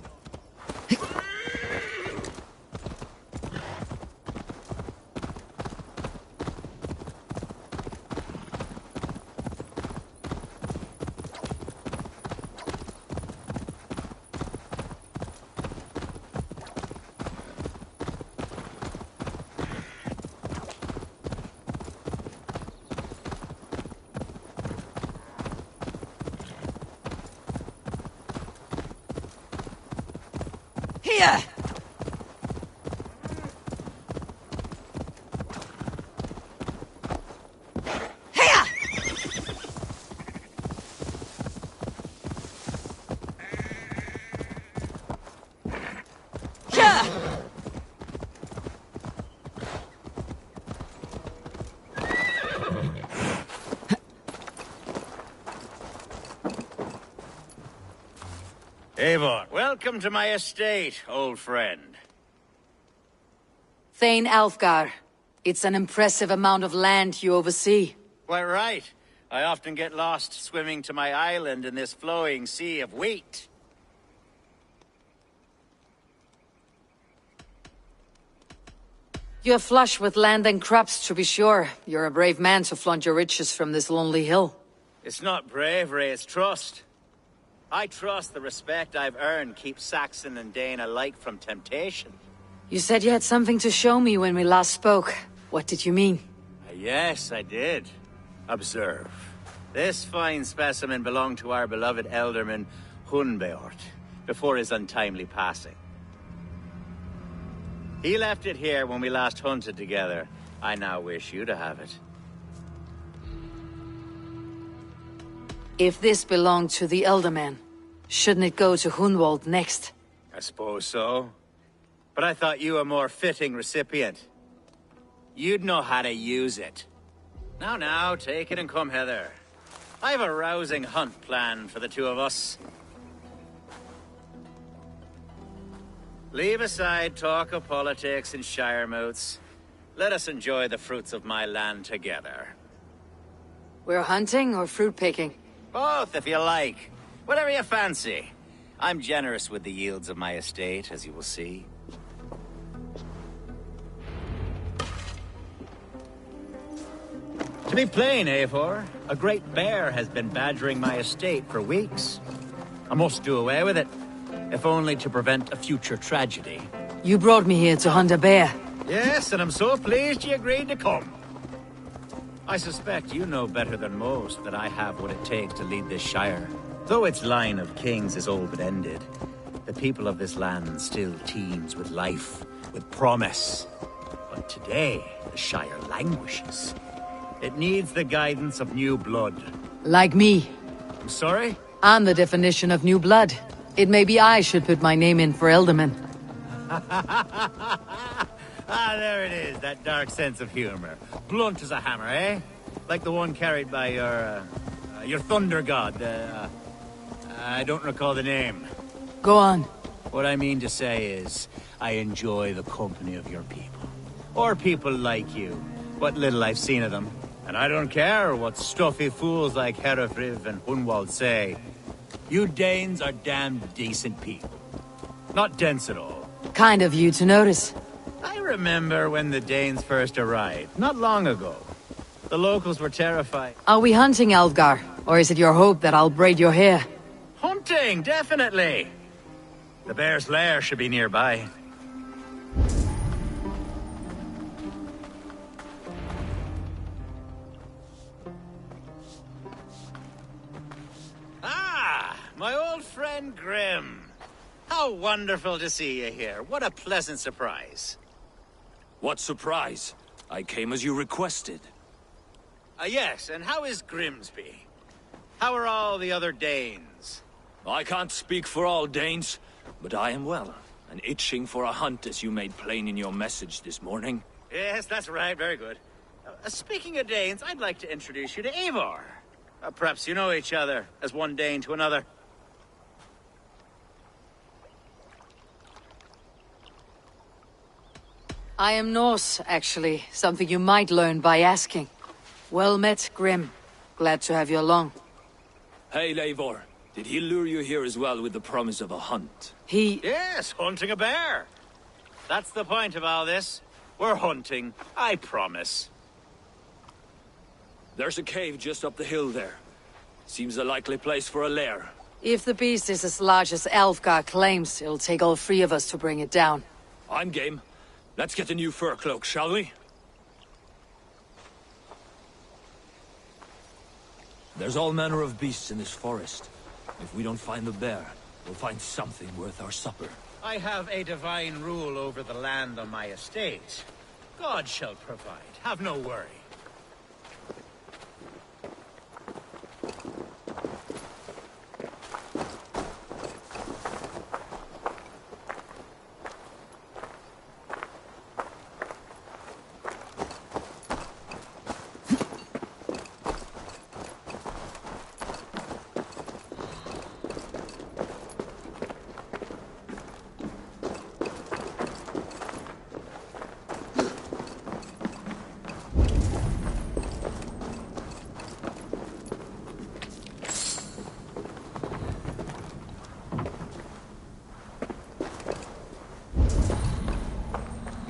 Here! Here! Here!
Eivor, welcome to my estate, old friend.
Thane Alfgar. It's an impressive amount of land you oversee.
Quite right. I often get lost swimming to my island in this flowing sea of wheat.
You're flush with land and crops, to be sure. You're a brave man to flaunt your riches from this lonely hill.
It's not bravery, it's trust. I trust the respect I've earned keeps Saxon and Dane alike from temptation.
You said you had something to show me when we last spoke. What did you mean?
Yes, I did. Observe. This fine specimen belonged to our beloved elderman, Hunbeort, before his untimely passing. He left it here when we last hunted together. I now wish you to have it.
If this belonged to the Elderman, shouldn't it go to Hunwald next?
I suppose so. But I thought you a more fitting recipient. You'd know how to use it. Now, take it and come hither. I've a rousing hunt planned for the two of us. Leave aside talk of politics and shire moats. Let us enjoy the fruits of my land together.
We're hunting or fruit picking?
Both, if you like. Whatever you fancy. I'm generous with the yields of my estate, as you will see. To be plain, Eivor, a great bear has been badgering my estate for weeks. I must do away with it, if only to prevent a future tragedy.
You brought me here to hunt a bear.
Yes, and I'm so pleased you agreed to come. I suspect you know better than most that I have what it takes to lead this shire. Though its line of kings is all but ended, the people of this land still teems with life, with promise. But today, the shire languishes. It needs the guidance of new blood.
Like me.
I'm sorry?
I'm the definition of new blood. It may be I should put my name in for Elderman.
Ah, there it is, that dark sense of humor. Blunt as a hammer, eh? Like the one carried by your thunder god. I don't recall the name.
Go on.
What I mean to say is, I enjoy the company of your people. Or people like you. What little I've seen of them. And I don't care what stuffy fools like Herefriv and Hunwald say. You Danes are damned decent people. Not dense at all.
Kind of you to notice.
I remember when the Danes first arrived, not long ago. The locals were terrified.
Are we hunting, Alfgar? Or is it your hope that I'll braid your hair?
Hunting, definitely! The bear's lair should be nearby. Ah, my old friend Grim. How wonderful to see you here. What a pleasant surprise.
What surprise? I came as you requested.
Yes, and how is Grimsby? How are all the other Danes?
I can't speak for all Danes, but I am well, and itching for a hunt as you made plain in your message this morning.
Yes, that's right, very good. Speaking of Danes, I'd like to introduce you to Eivor. Perhaps you know each other, as one Dane to another.
I am Norse, actually. Something you might learn by asking. Well met, Grim. Glad to have you along.
Hail, Eivor. Did he lure you here as well with the promise of a hunt?
Yes, hunting a bear. That's the point of all this. We're hunting, I promise.
There's a cave just up the hill there. Seems a likely place for a lair.
If the beast is as large as Elfgar claims, it'll take all 3 of us to bring it down.
I'm game. Let's get a new fur cloak, shall we? There's all manner of beasts in this forest. If we don't find the bear, we'll find something worth our supper.
I have a divine rule over the land on my estate. God shall provide. Have no worry.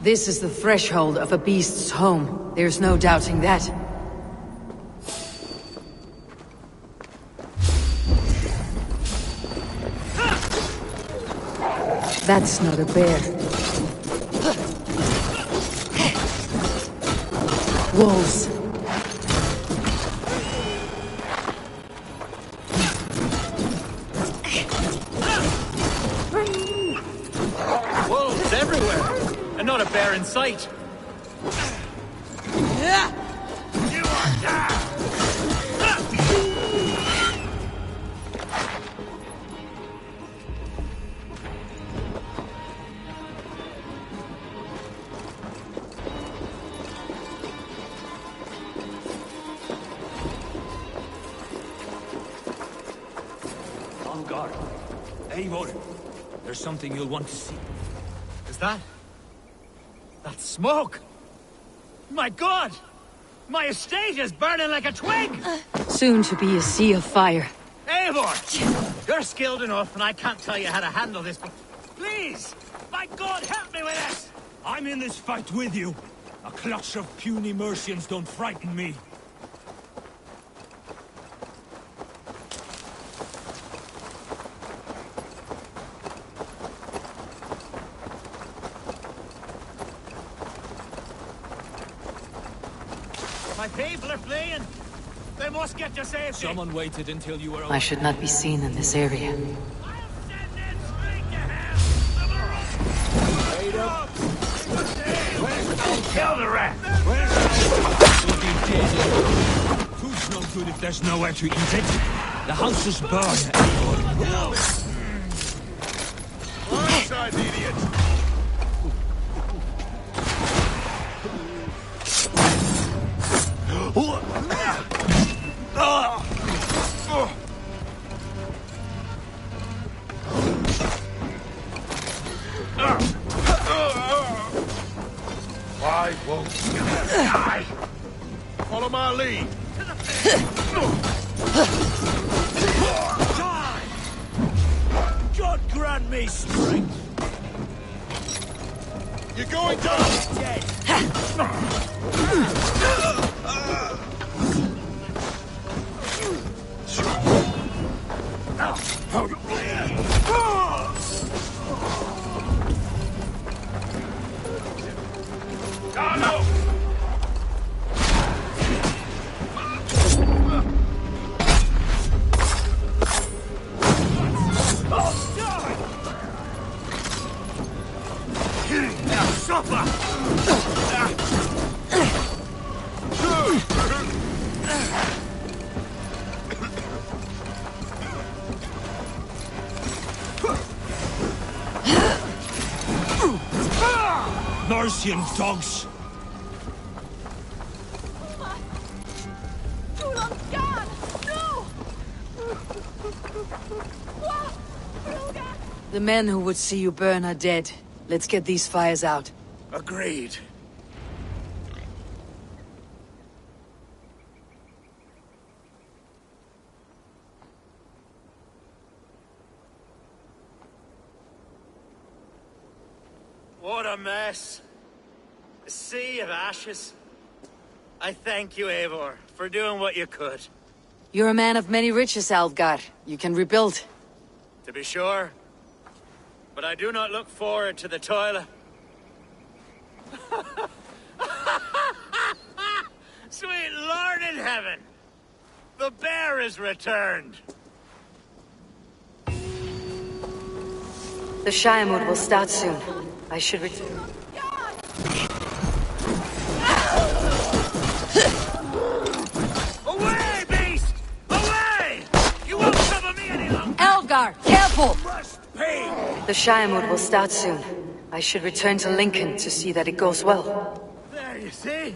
This is the threshold of a beast's home. There's no doubting that. That's not a bear. Wolves.
Wolves everywhere! And not a bear in sight!
You are down!
On guard. Eivor, there's something you'll want to see.
Is that? That smoke! My God! My estate is burning like a twig!
Soon to be a sea of fire.
Eivor! You're skilled enough, and I can't tell you how to handle this, but please! My God, help me with this!
I'm in this fight with you. A clutch of puny Mercians don't frighten me.
My people are fleeing! They must get to safety!
Someone waited until you were...
I should not be seen in this area.
Kill the rat!
Food's no good if there's nowhere to eat it. The house is burned, Eivor.
One side, idiot! Why won't you die? Follow my lead. Die! God grant me strength. You're going down. Dead.
Mercian dogs!
The men who would see you burn are dead. Let's get these fires out.
Agreed.
What a mess. A sea of ashes. I thank you, Eivor, for doing what you could.
You're a man of many riches, Alfgar. You can rebuild.
To be sure. But I do not look forward to the toil. Sweet Lord in heaven! The bear is returned!
The Shiremood will start soon. I should return.
Away, beast! Away! You won't trouble me any longer!
Alfgar, careful!
Pay!
The Shiremood will start soon. I should return to Lincoln to see that it goes well.
There, you see?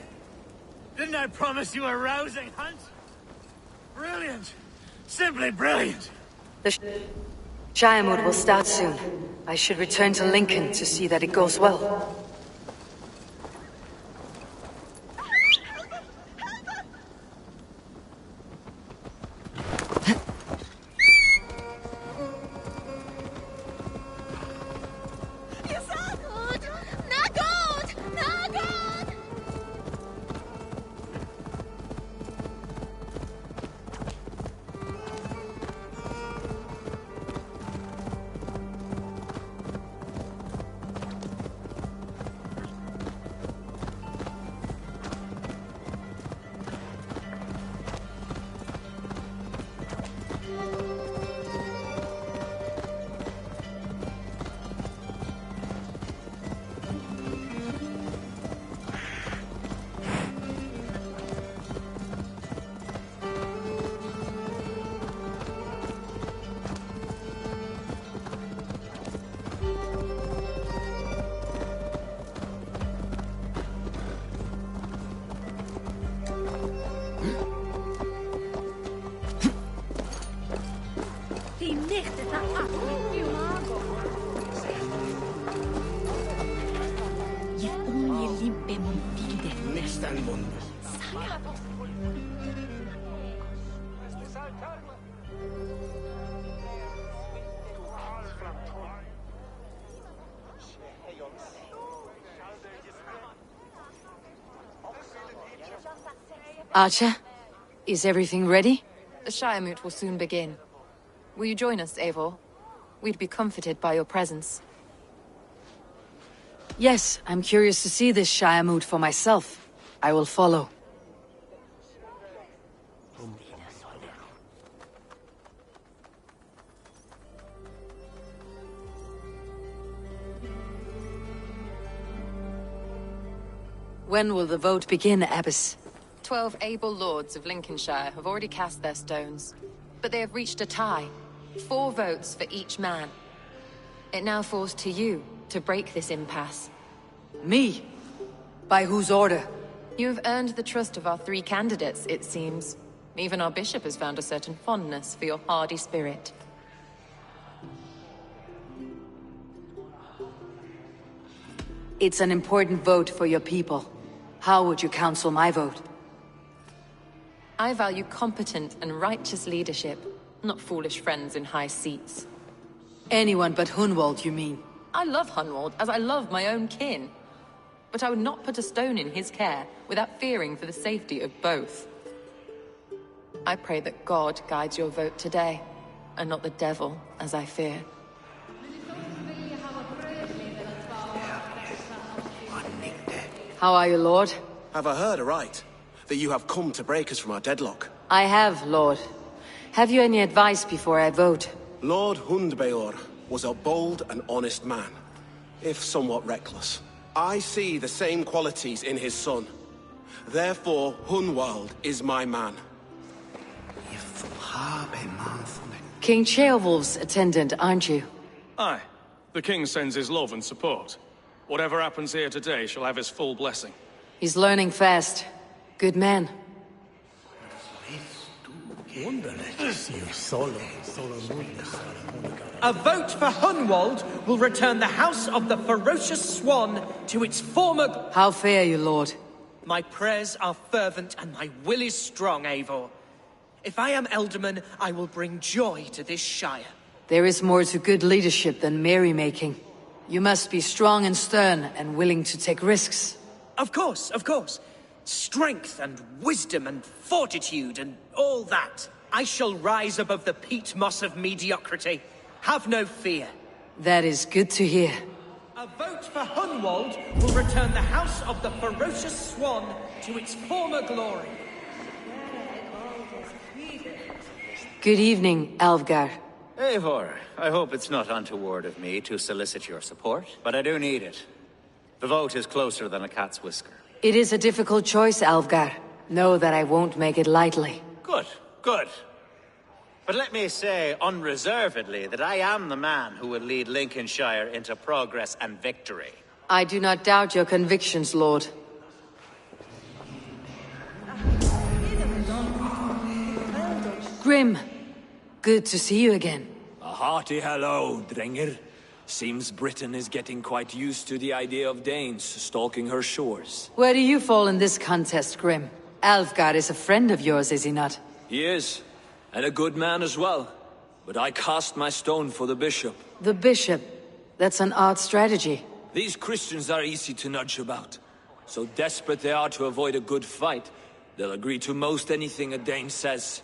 Didn't I promise you a rousing hunt? Brilliant. Simply brilliant.
The Shiremood will start soon. I should return to Lincoln to see that it goes well. Archer, is everything ready?
The Shiremoot will soon begin. Will you join us, Eivor? We'd be comforted by your presence.
Yes, I'm curious to see this Shiremoot for myself. I will follow. When will the vote begin, Abbess?
12 able lords of Lincolnshire have already cast their stones, but they have reached a tie. 4 votes for each man. It now falls to you to break this impasse.
Me? By whose order?
You have earned the trust of our 3 candidates, it seems. Even our bishop has found a certain fondness for your hardy spirit.
It's an important vote for your people. How would you counsel my vote?
I value competent and righteous leadership, not foolish friends in high seats.
Anyone but Hunwald, you mean?
I love Hunwald as I love my own kin. But I would not put a stone in his care without fearing for the safety of both. I pray that God guides your vote today, and not the devil, as I fear.
How are you, Lord?
Have I heard aright? That you have come to break us from our deadlock?
I have, Lord. Have you any advice before I vote?
Lord Hundbeor was a bold and honest man, if somewhat reckless. I see the same qualities in his son. Therefore, Hunwald is my man.
King Ceolwulf's attendant, aren't you?
Aye. The king sends his love and support. Whatever happens here today shall have his full blessing.
He's learning fast. Good man.
A vote for Hunwald will return the House of the Ferocious Swan to its former...
How fare you, Lord?
My prayers are fervent and my will is strong, Eivor. If I am Elderman, I will bring joy to this shire.
There is more to good leadership than merrymaking. You must be strong and stern and willing to take risks.
Of course, of course. Strength and wisdom and fortitude and all that. I shall rise above the peat moss of mediocrity. Have no fear.
That is good to hear.
A vote for Hunwald will return the House of the Ferocious Swan to its former glory.
Good evening, Alvgar.
Eivor, I hope it's not untoward of me to solicit your support, but I do need it. The vote is closer than a cat's whisker.
It is a difficult choice, Alvgar. Know that I won't make it lightly.
Good, good. But let me say unreservedly that I am the man who will lead Lincolnshire into progress and victory.
I do not doubt your convictions, Lord. Grim, good to see you again.
A hearty hello, Drenger. Seems Britain is getting quite used to the idea of Danes stalking her shores.
Where do you fall in this contest, Grim? Alvgar is a friend of yours, is he not?
He is, and a good man as well. But I cast my stone for the bishop.
The bishop? That's an odd strategy.
These Christians are easy to nudge about. So desperate they are to avoid a good fight, they'll agree to most anything a Dane says.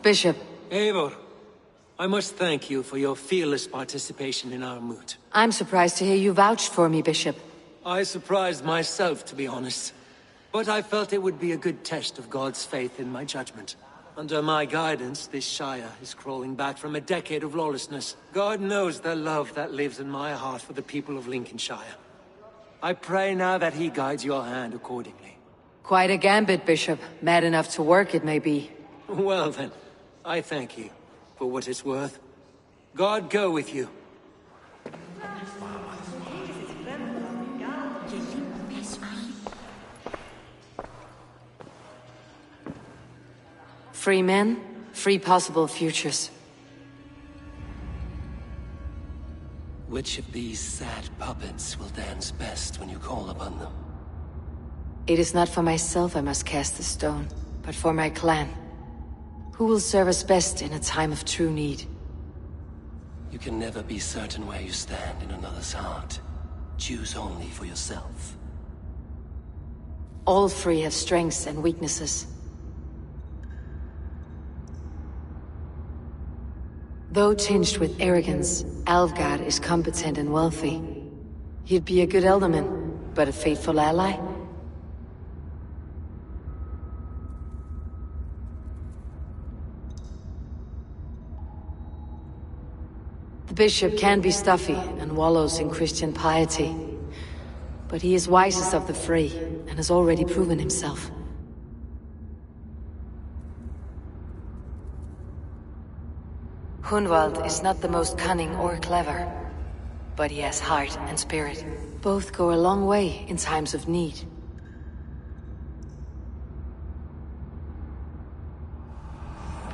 Bishop.
Eivor, I must thank you for your fearless participation in our moot.
I'm surprised to hear you vouched for me, Bishop.
I surprised myself, to be honest. But I felt it would be a good test of God's faith in my judgment. Under my guidance, this Shire is crawling back from a decade of lawlessness. God knows the love that lives in my heart for the people of Lincolnshire. I pray now that he guides your hand accordingly.
Quite a gambit, Bishop. Mad enough to work, it may be.
Well then, I thank you, for what it's worth. God go with you.
Free men, free possible futures.
Which of these sad puppets will dance best when you call upon them?
It is not for myself I must cast the stone, but for my clan. Who will serve us best in a time of true need?
You can never be certain where you stand in another's heart. Choose only for yourself.
All three have strengths and weaknesses. Though tinged with arrogance, Alvgar is competent and wealthy. He'd be a good alderman, but a faithful ally? The bishop can be stuffy and wallows in Christian piety, but he is wisest of the three and has already proven himself. Hunwald is not the most cunning or clever, but he has heart and spirit. Both go a long way in times of need.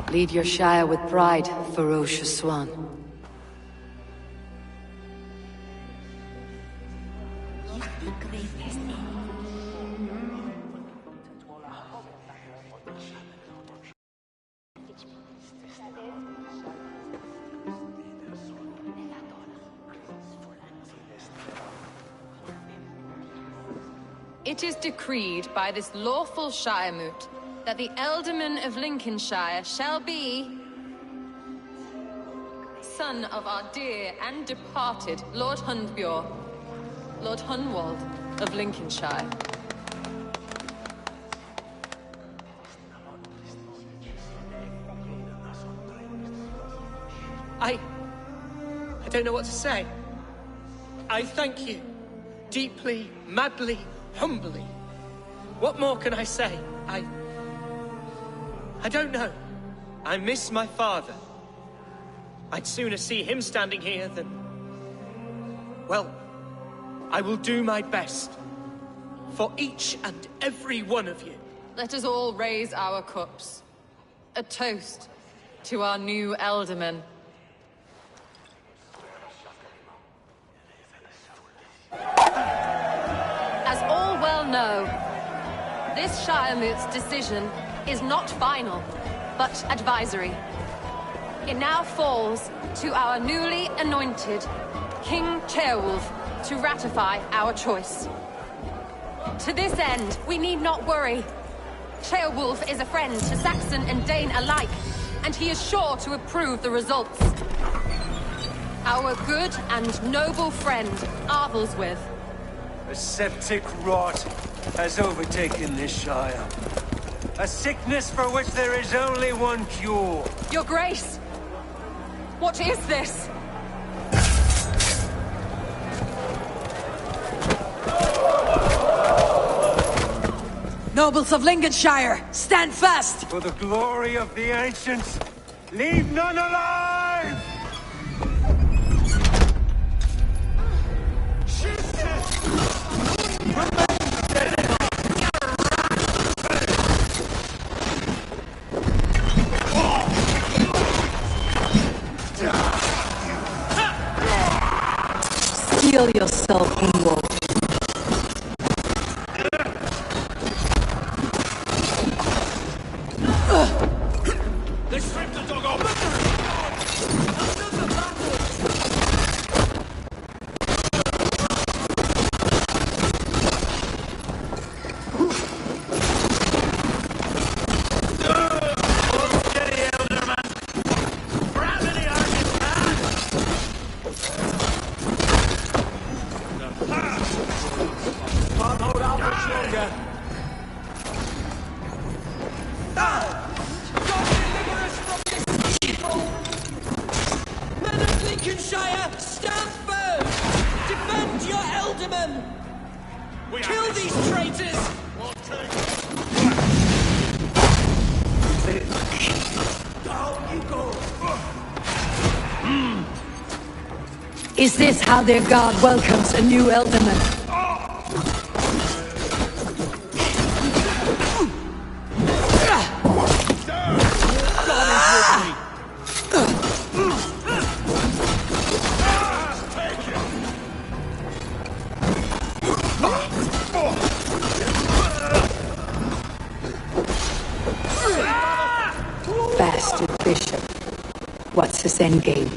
Lead your Shire with pride, ferocious swan.
It is decreed by this lawful Shire moot that the Alderman of Lincolnshire shall be son of our dear and departed Lord Hundbjorn, Lord Hunwald of Lincolnshire.
I don't know what to say. I thank you. Deeply, madly, humbly. What more can I say? I don't know. I miss my father. I'd sooner see him standing here than... Well, I will do my best. For each and every one of you.
Let us all raise our cups. A toast to our new alderman. As all well know, This Shiremoot's decision is not final, but advisory. It now falls to our newly anointed King Ceolwulf to ratify our choice. To this end, we need not worry. Ceolwulf is a friend to Saxon and Dane alike, and he is sure to approve the results. Our good and noble friend, Arthelswith.
A septic rot has overtaken this Shire. A sickness for which there is only one cure.
Your Grace! What is this?
Nobles of Lincolnshire, stand fast!
For the glory of the ancients, leave none alive!
Steel yourself, Hunwald.
They stripped the dog off!
Men of Lincolnshire, stand firm! Defend your ealdorman! Kill these traitors!
Down you go!
Is this how their god welcomes a new ealdorman? Bastard bishop. What's his endgame?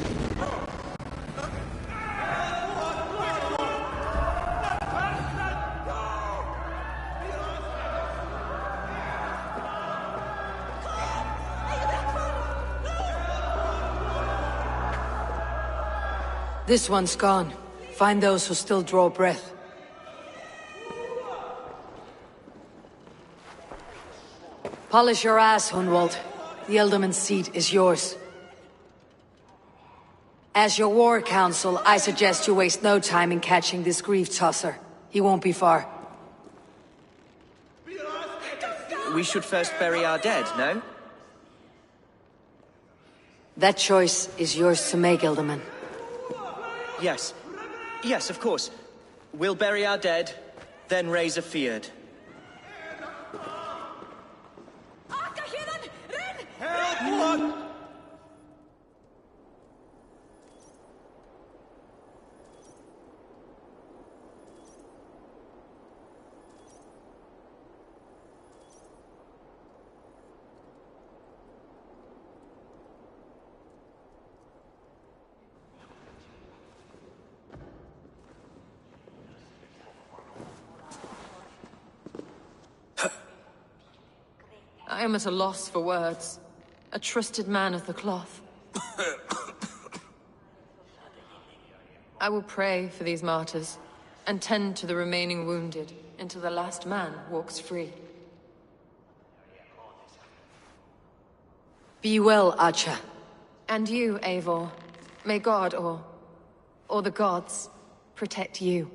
This one's gone. Find those who still draw breath. Polish your ass, Hunwald. The Ealdorman's seat is yours. As your war council, I suggest you waste no time in catching this grief-tosser. He won't be far.
We should first bury our dead, no?
That choice is yours to make, Ealdorman.
Yes. Yes, of course. We'll bury our dead, then raise a feard.
Help!
I am at a loss for words. A trusted man of the cloth. I will pray for these martyrs, and tend to the remaining wounded, until the last man walks free.
Be well, Archer.
And you, Eivor. May God, or the gods, protect you.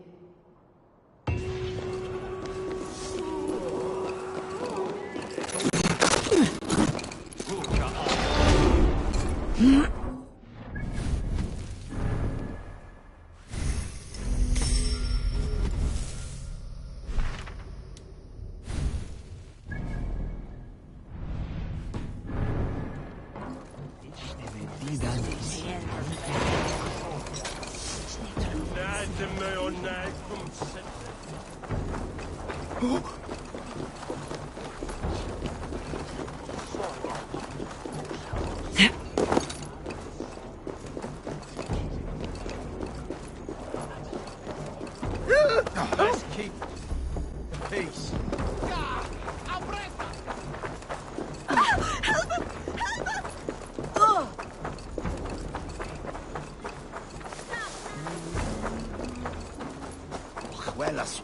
Let's keep the peace.
Help him! Help him! Oh.
Huelas.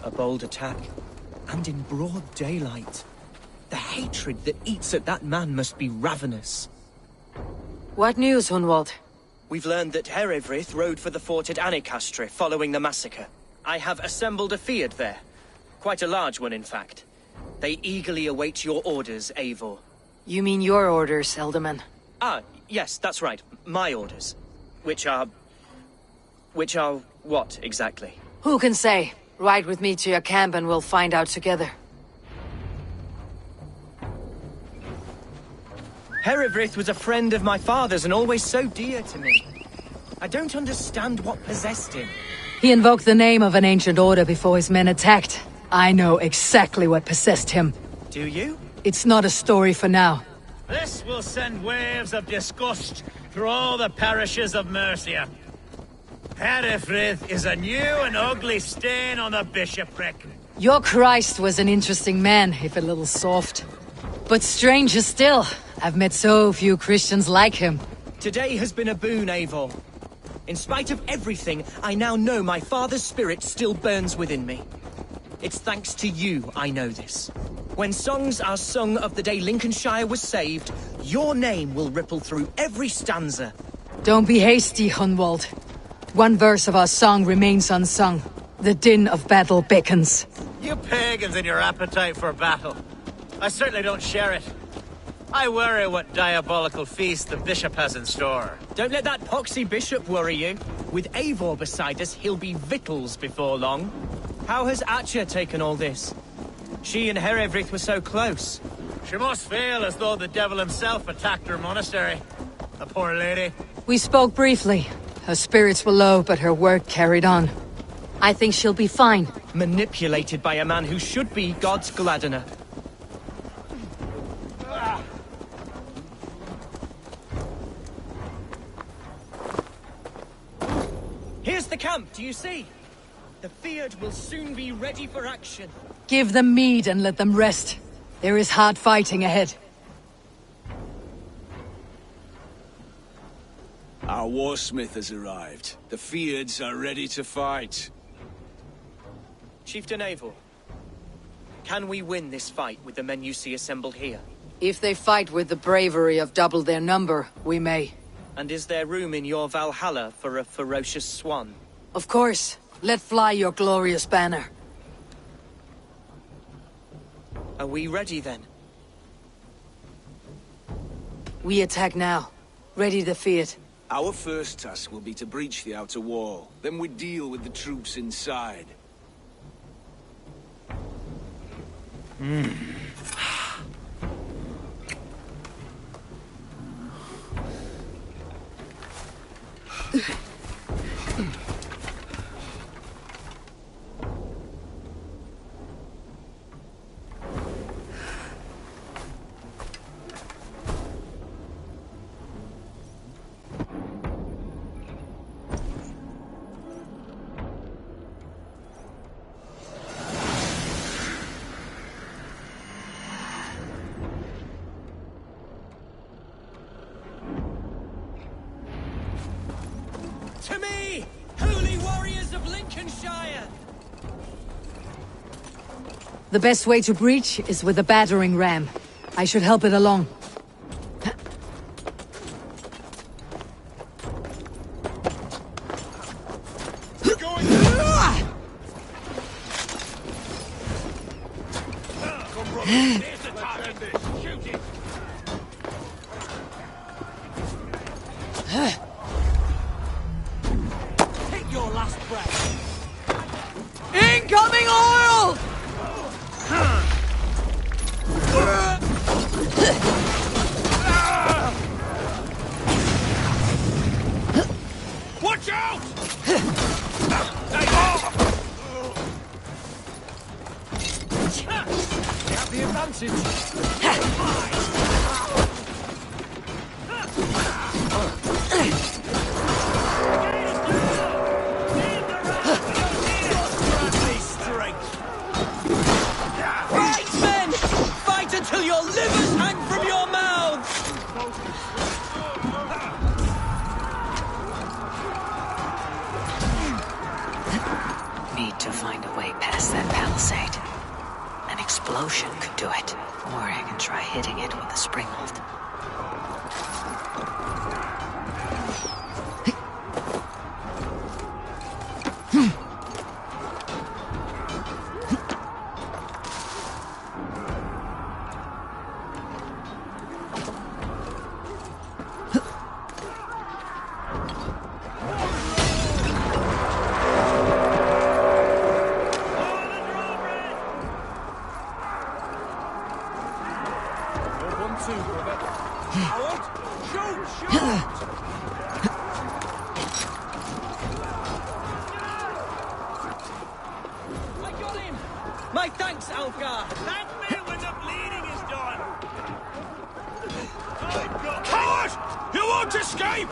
A bold attack, and in broad daylight. The hatred that eats at that man must be ravenous.
What news, Hunwald?
We've learned that Herewrith rode for the fort at Annikastre following the massacre. I have assembled a field there. Quite a large one, in fact. They eagerly await your orders, Eivor.
You mean your orders, Elderman?
Ah, yes, that's right. My orders. Which are what, exactly?
Who can say? Ride with me to your camp and we'll find out together.
Herewrith was a friend of my father's and always so dear to me. I don't understand what possessed him.
He invoked the name of an ancient order before his men attacked. I know exactly what possessed him.
Do you?
It's not a story for now.
This will send waves of disgust through all the parishes of Mercia. Herewrith is a new and ugly stain on the bishopric.
Your Christ was an interesting man, if a little soft. But stranger still, I've met so few Christians like him.
Today has been a boon, Eivor. In spite of everything, I now know my father's spirit still burns within me. It's thanks to you I know this. When songs are sung of the day Lincolnshire was saved, your name will ripple through every stanza.
Don't be hasty, Hunwald. One verse of our song remains unsung. The din of battle beckons.
You pagans and your appetite for battle. I certainly don't share it. I worry what diabolical feast the bishop has in store.
Don't let that poxy bishop worry you. With Eivor beside us, he'll be victuals before long. How has Atcha taken all this? She and Herewrith were so close.
She must feel as though the devil himself attacked her monastery. The poor lady.
We spoke briefly. Her spirits were low, but her work carried on. I think she'll be fine.
Manipulated by a man who should be God's gladdener. Here's the camp, do you see? The Field will soon be ready for action.
Give them mead and let them rest. There is hard fighting ahead.
Our warsmith has arrived. The Fields are ready to fight.
Chieftain Eivor, can we win this fight with the men you see assembled here?
If they fight with the bravery of double their number, we may.
And is there room in your Valhalla for a ferocious swan?
Of course. Let fly your glorious banner.
Are we ready then?
We attack now. Ready to fight.
Our first task will be to breach the outer wall. Then we deal with the troops inside.
To me, holy warriors of Lincolnshire!
The best way to breach is with a battering ram. I should help it along.
Take your last breath.
Incoming oil!
Watch out!
We have the advantage. Fight, men! Fight until your livers hang from your mouths!
Need to find a way past that palisade. An explosion could do it. Or I can try hitting it with a springbolt.
My thanks, Algar!
Thank me when the bleeding is done! Coward! You won't escape!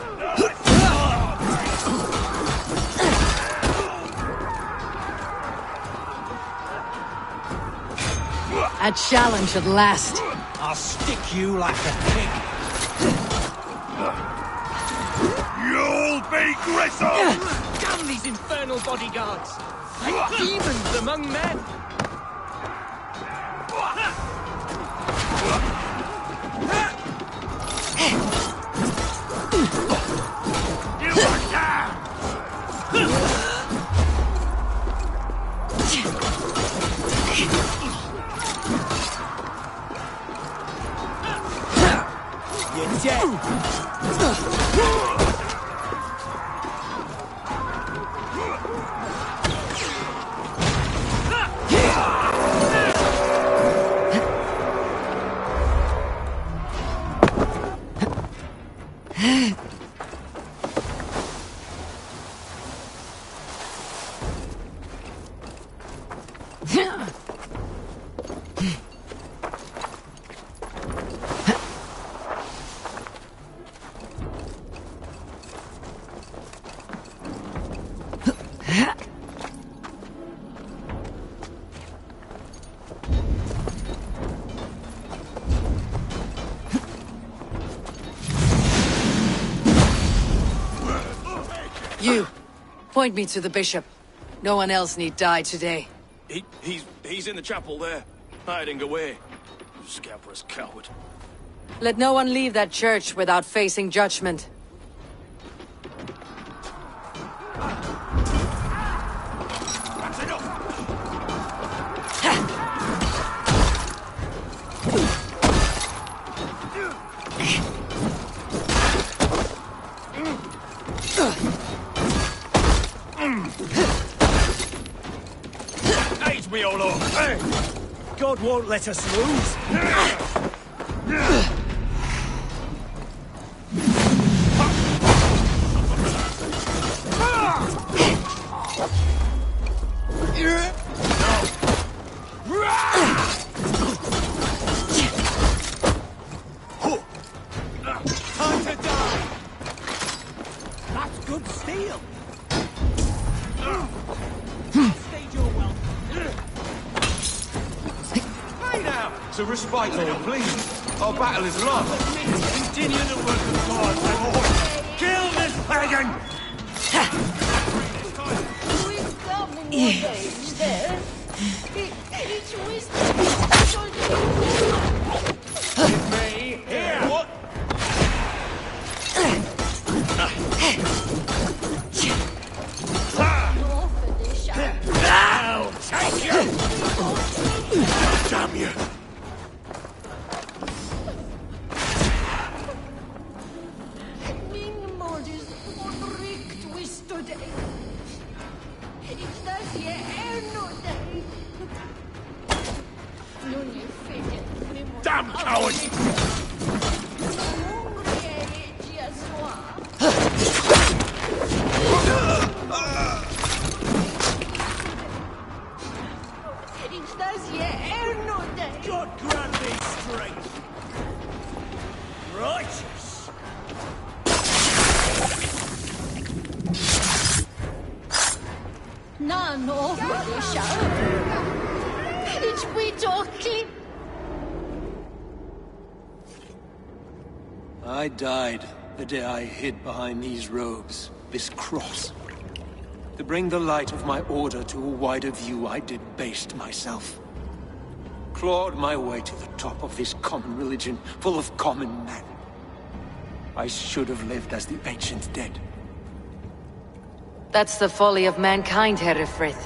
A challenge at last.
I'll stick you like a pig. You'll be grissom!
Damn these infernal bodyguards! Like demons among men!
You are down! You're dead!
You, point me to the bishop. No one else need die today.
He's in the chapel there, hiding away. Scabrous coward.
Let no one leave that church without facing judgment.
That's enough! Age me, O Lord! Hey! God won't let us lose! Time to die! That's good steel! Stage your welcome. Hey now!
To respite, Lord, please. Our battle is lost.
Continue the work of God, my lord! Kill this pagan! Give me here! What? I'll take you! Damn you! Righteous!
None over shower. It's we talking.
I died the day I hid behind these robes, this cross. To bring the light of my order to a wider view, I did baste myself. Clawed my way to the top of this common religion, full of common men. I should have lived as the ancient dead.
That's the folly of mankind, Herefrith.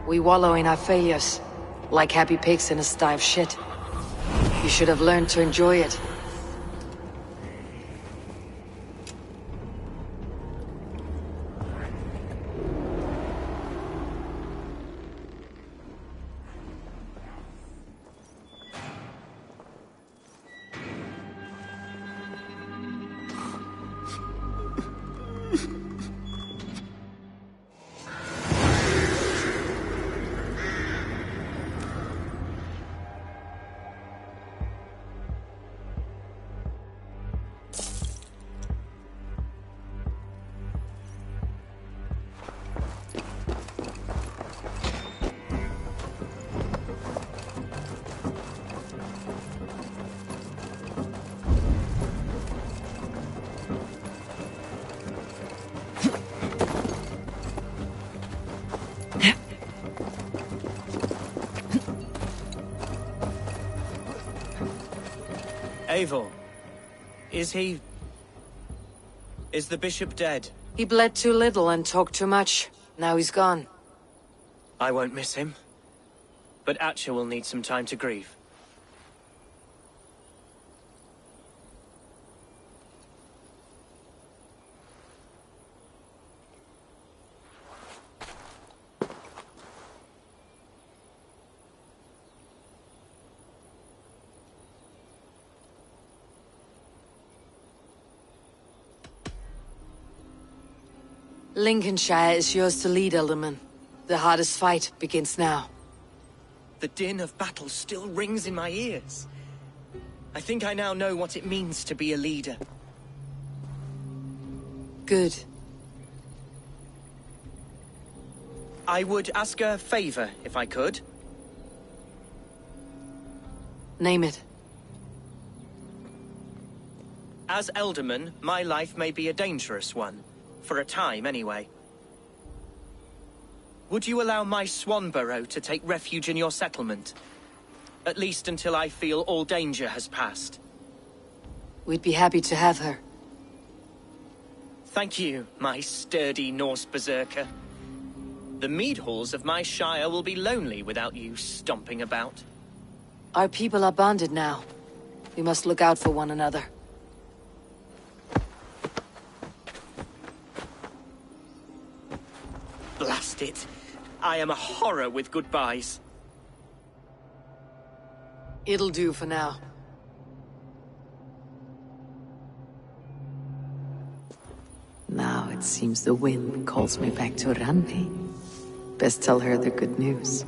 We wallow in our failures, like happy pigs in a sty of shit. You should have learned to enjoy it.
Eivor, is the bishop dead?
He bled too little and talked too much. Now he's gone.
I won't miss him. But Atcha will need some time to grieve.
Lincolnshire is yours to lead, Elderman. The hardest fight begins now.
The din of battle still rings in my ears. I think I now know what it means to be a leader.
Good.
I would ask a favor, if I could.
Name it.
As Elderman, my life may be a dangerous one. For a time, anyway. Would you allow my Swanborough to take refuge in your settlement? At least until I feel all danger has passed.
We'd be happy to have her.
Thank you, my sturdy Norse berserker. The mead halls of my shire will be lonely without you stomping about.
Our people are bonded now. We must look out for one another.
Blast it. I am a horror with goodbyes.
It'll do for now. Now it seems the wind calls me back to Randi. Best tell her the good news.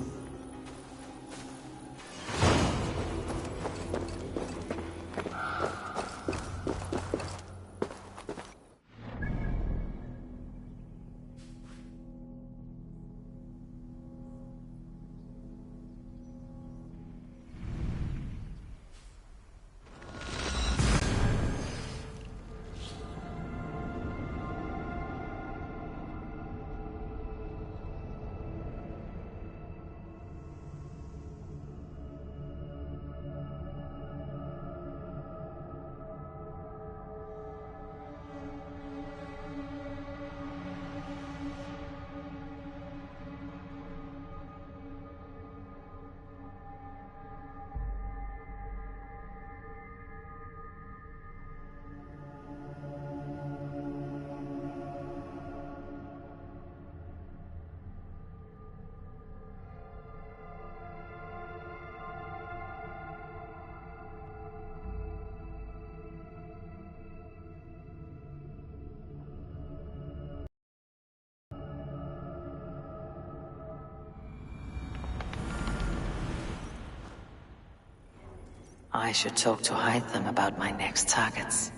I should talk to Hytham about my next targets.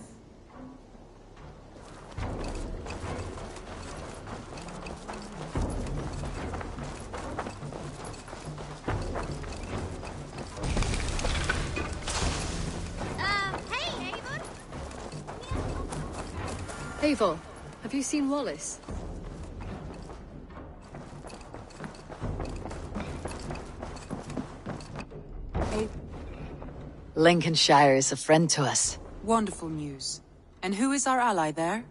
Eivor, have you seen Wallace?
Lincolnshire is a friend to us.
Wonderful news. And who is our ally there?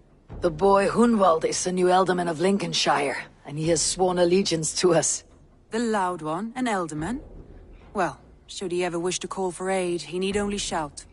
The boy Hunwald is the new Ealdorman of Lincolnshire, and he has sworn allegiance to us.
The loud one, an Ealdorman? Well, should he ever wish to call for aid, he need only shout.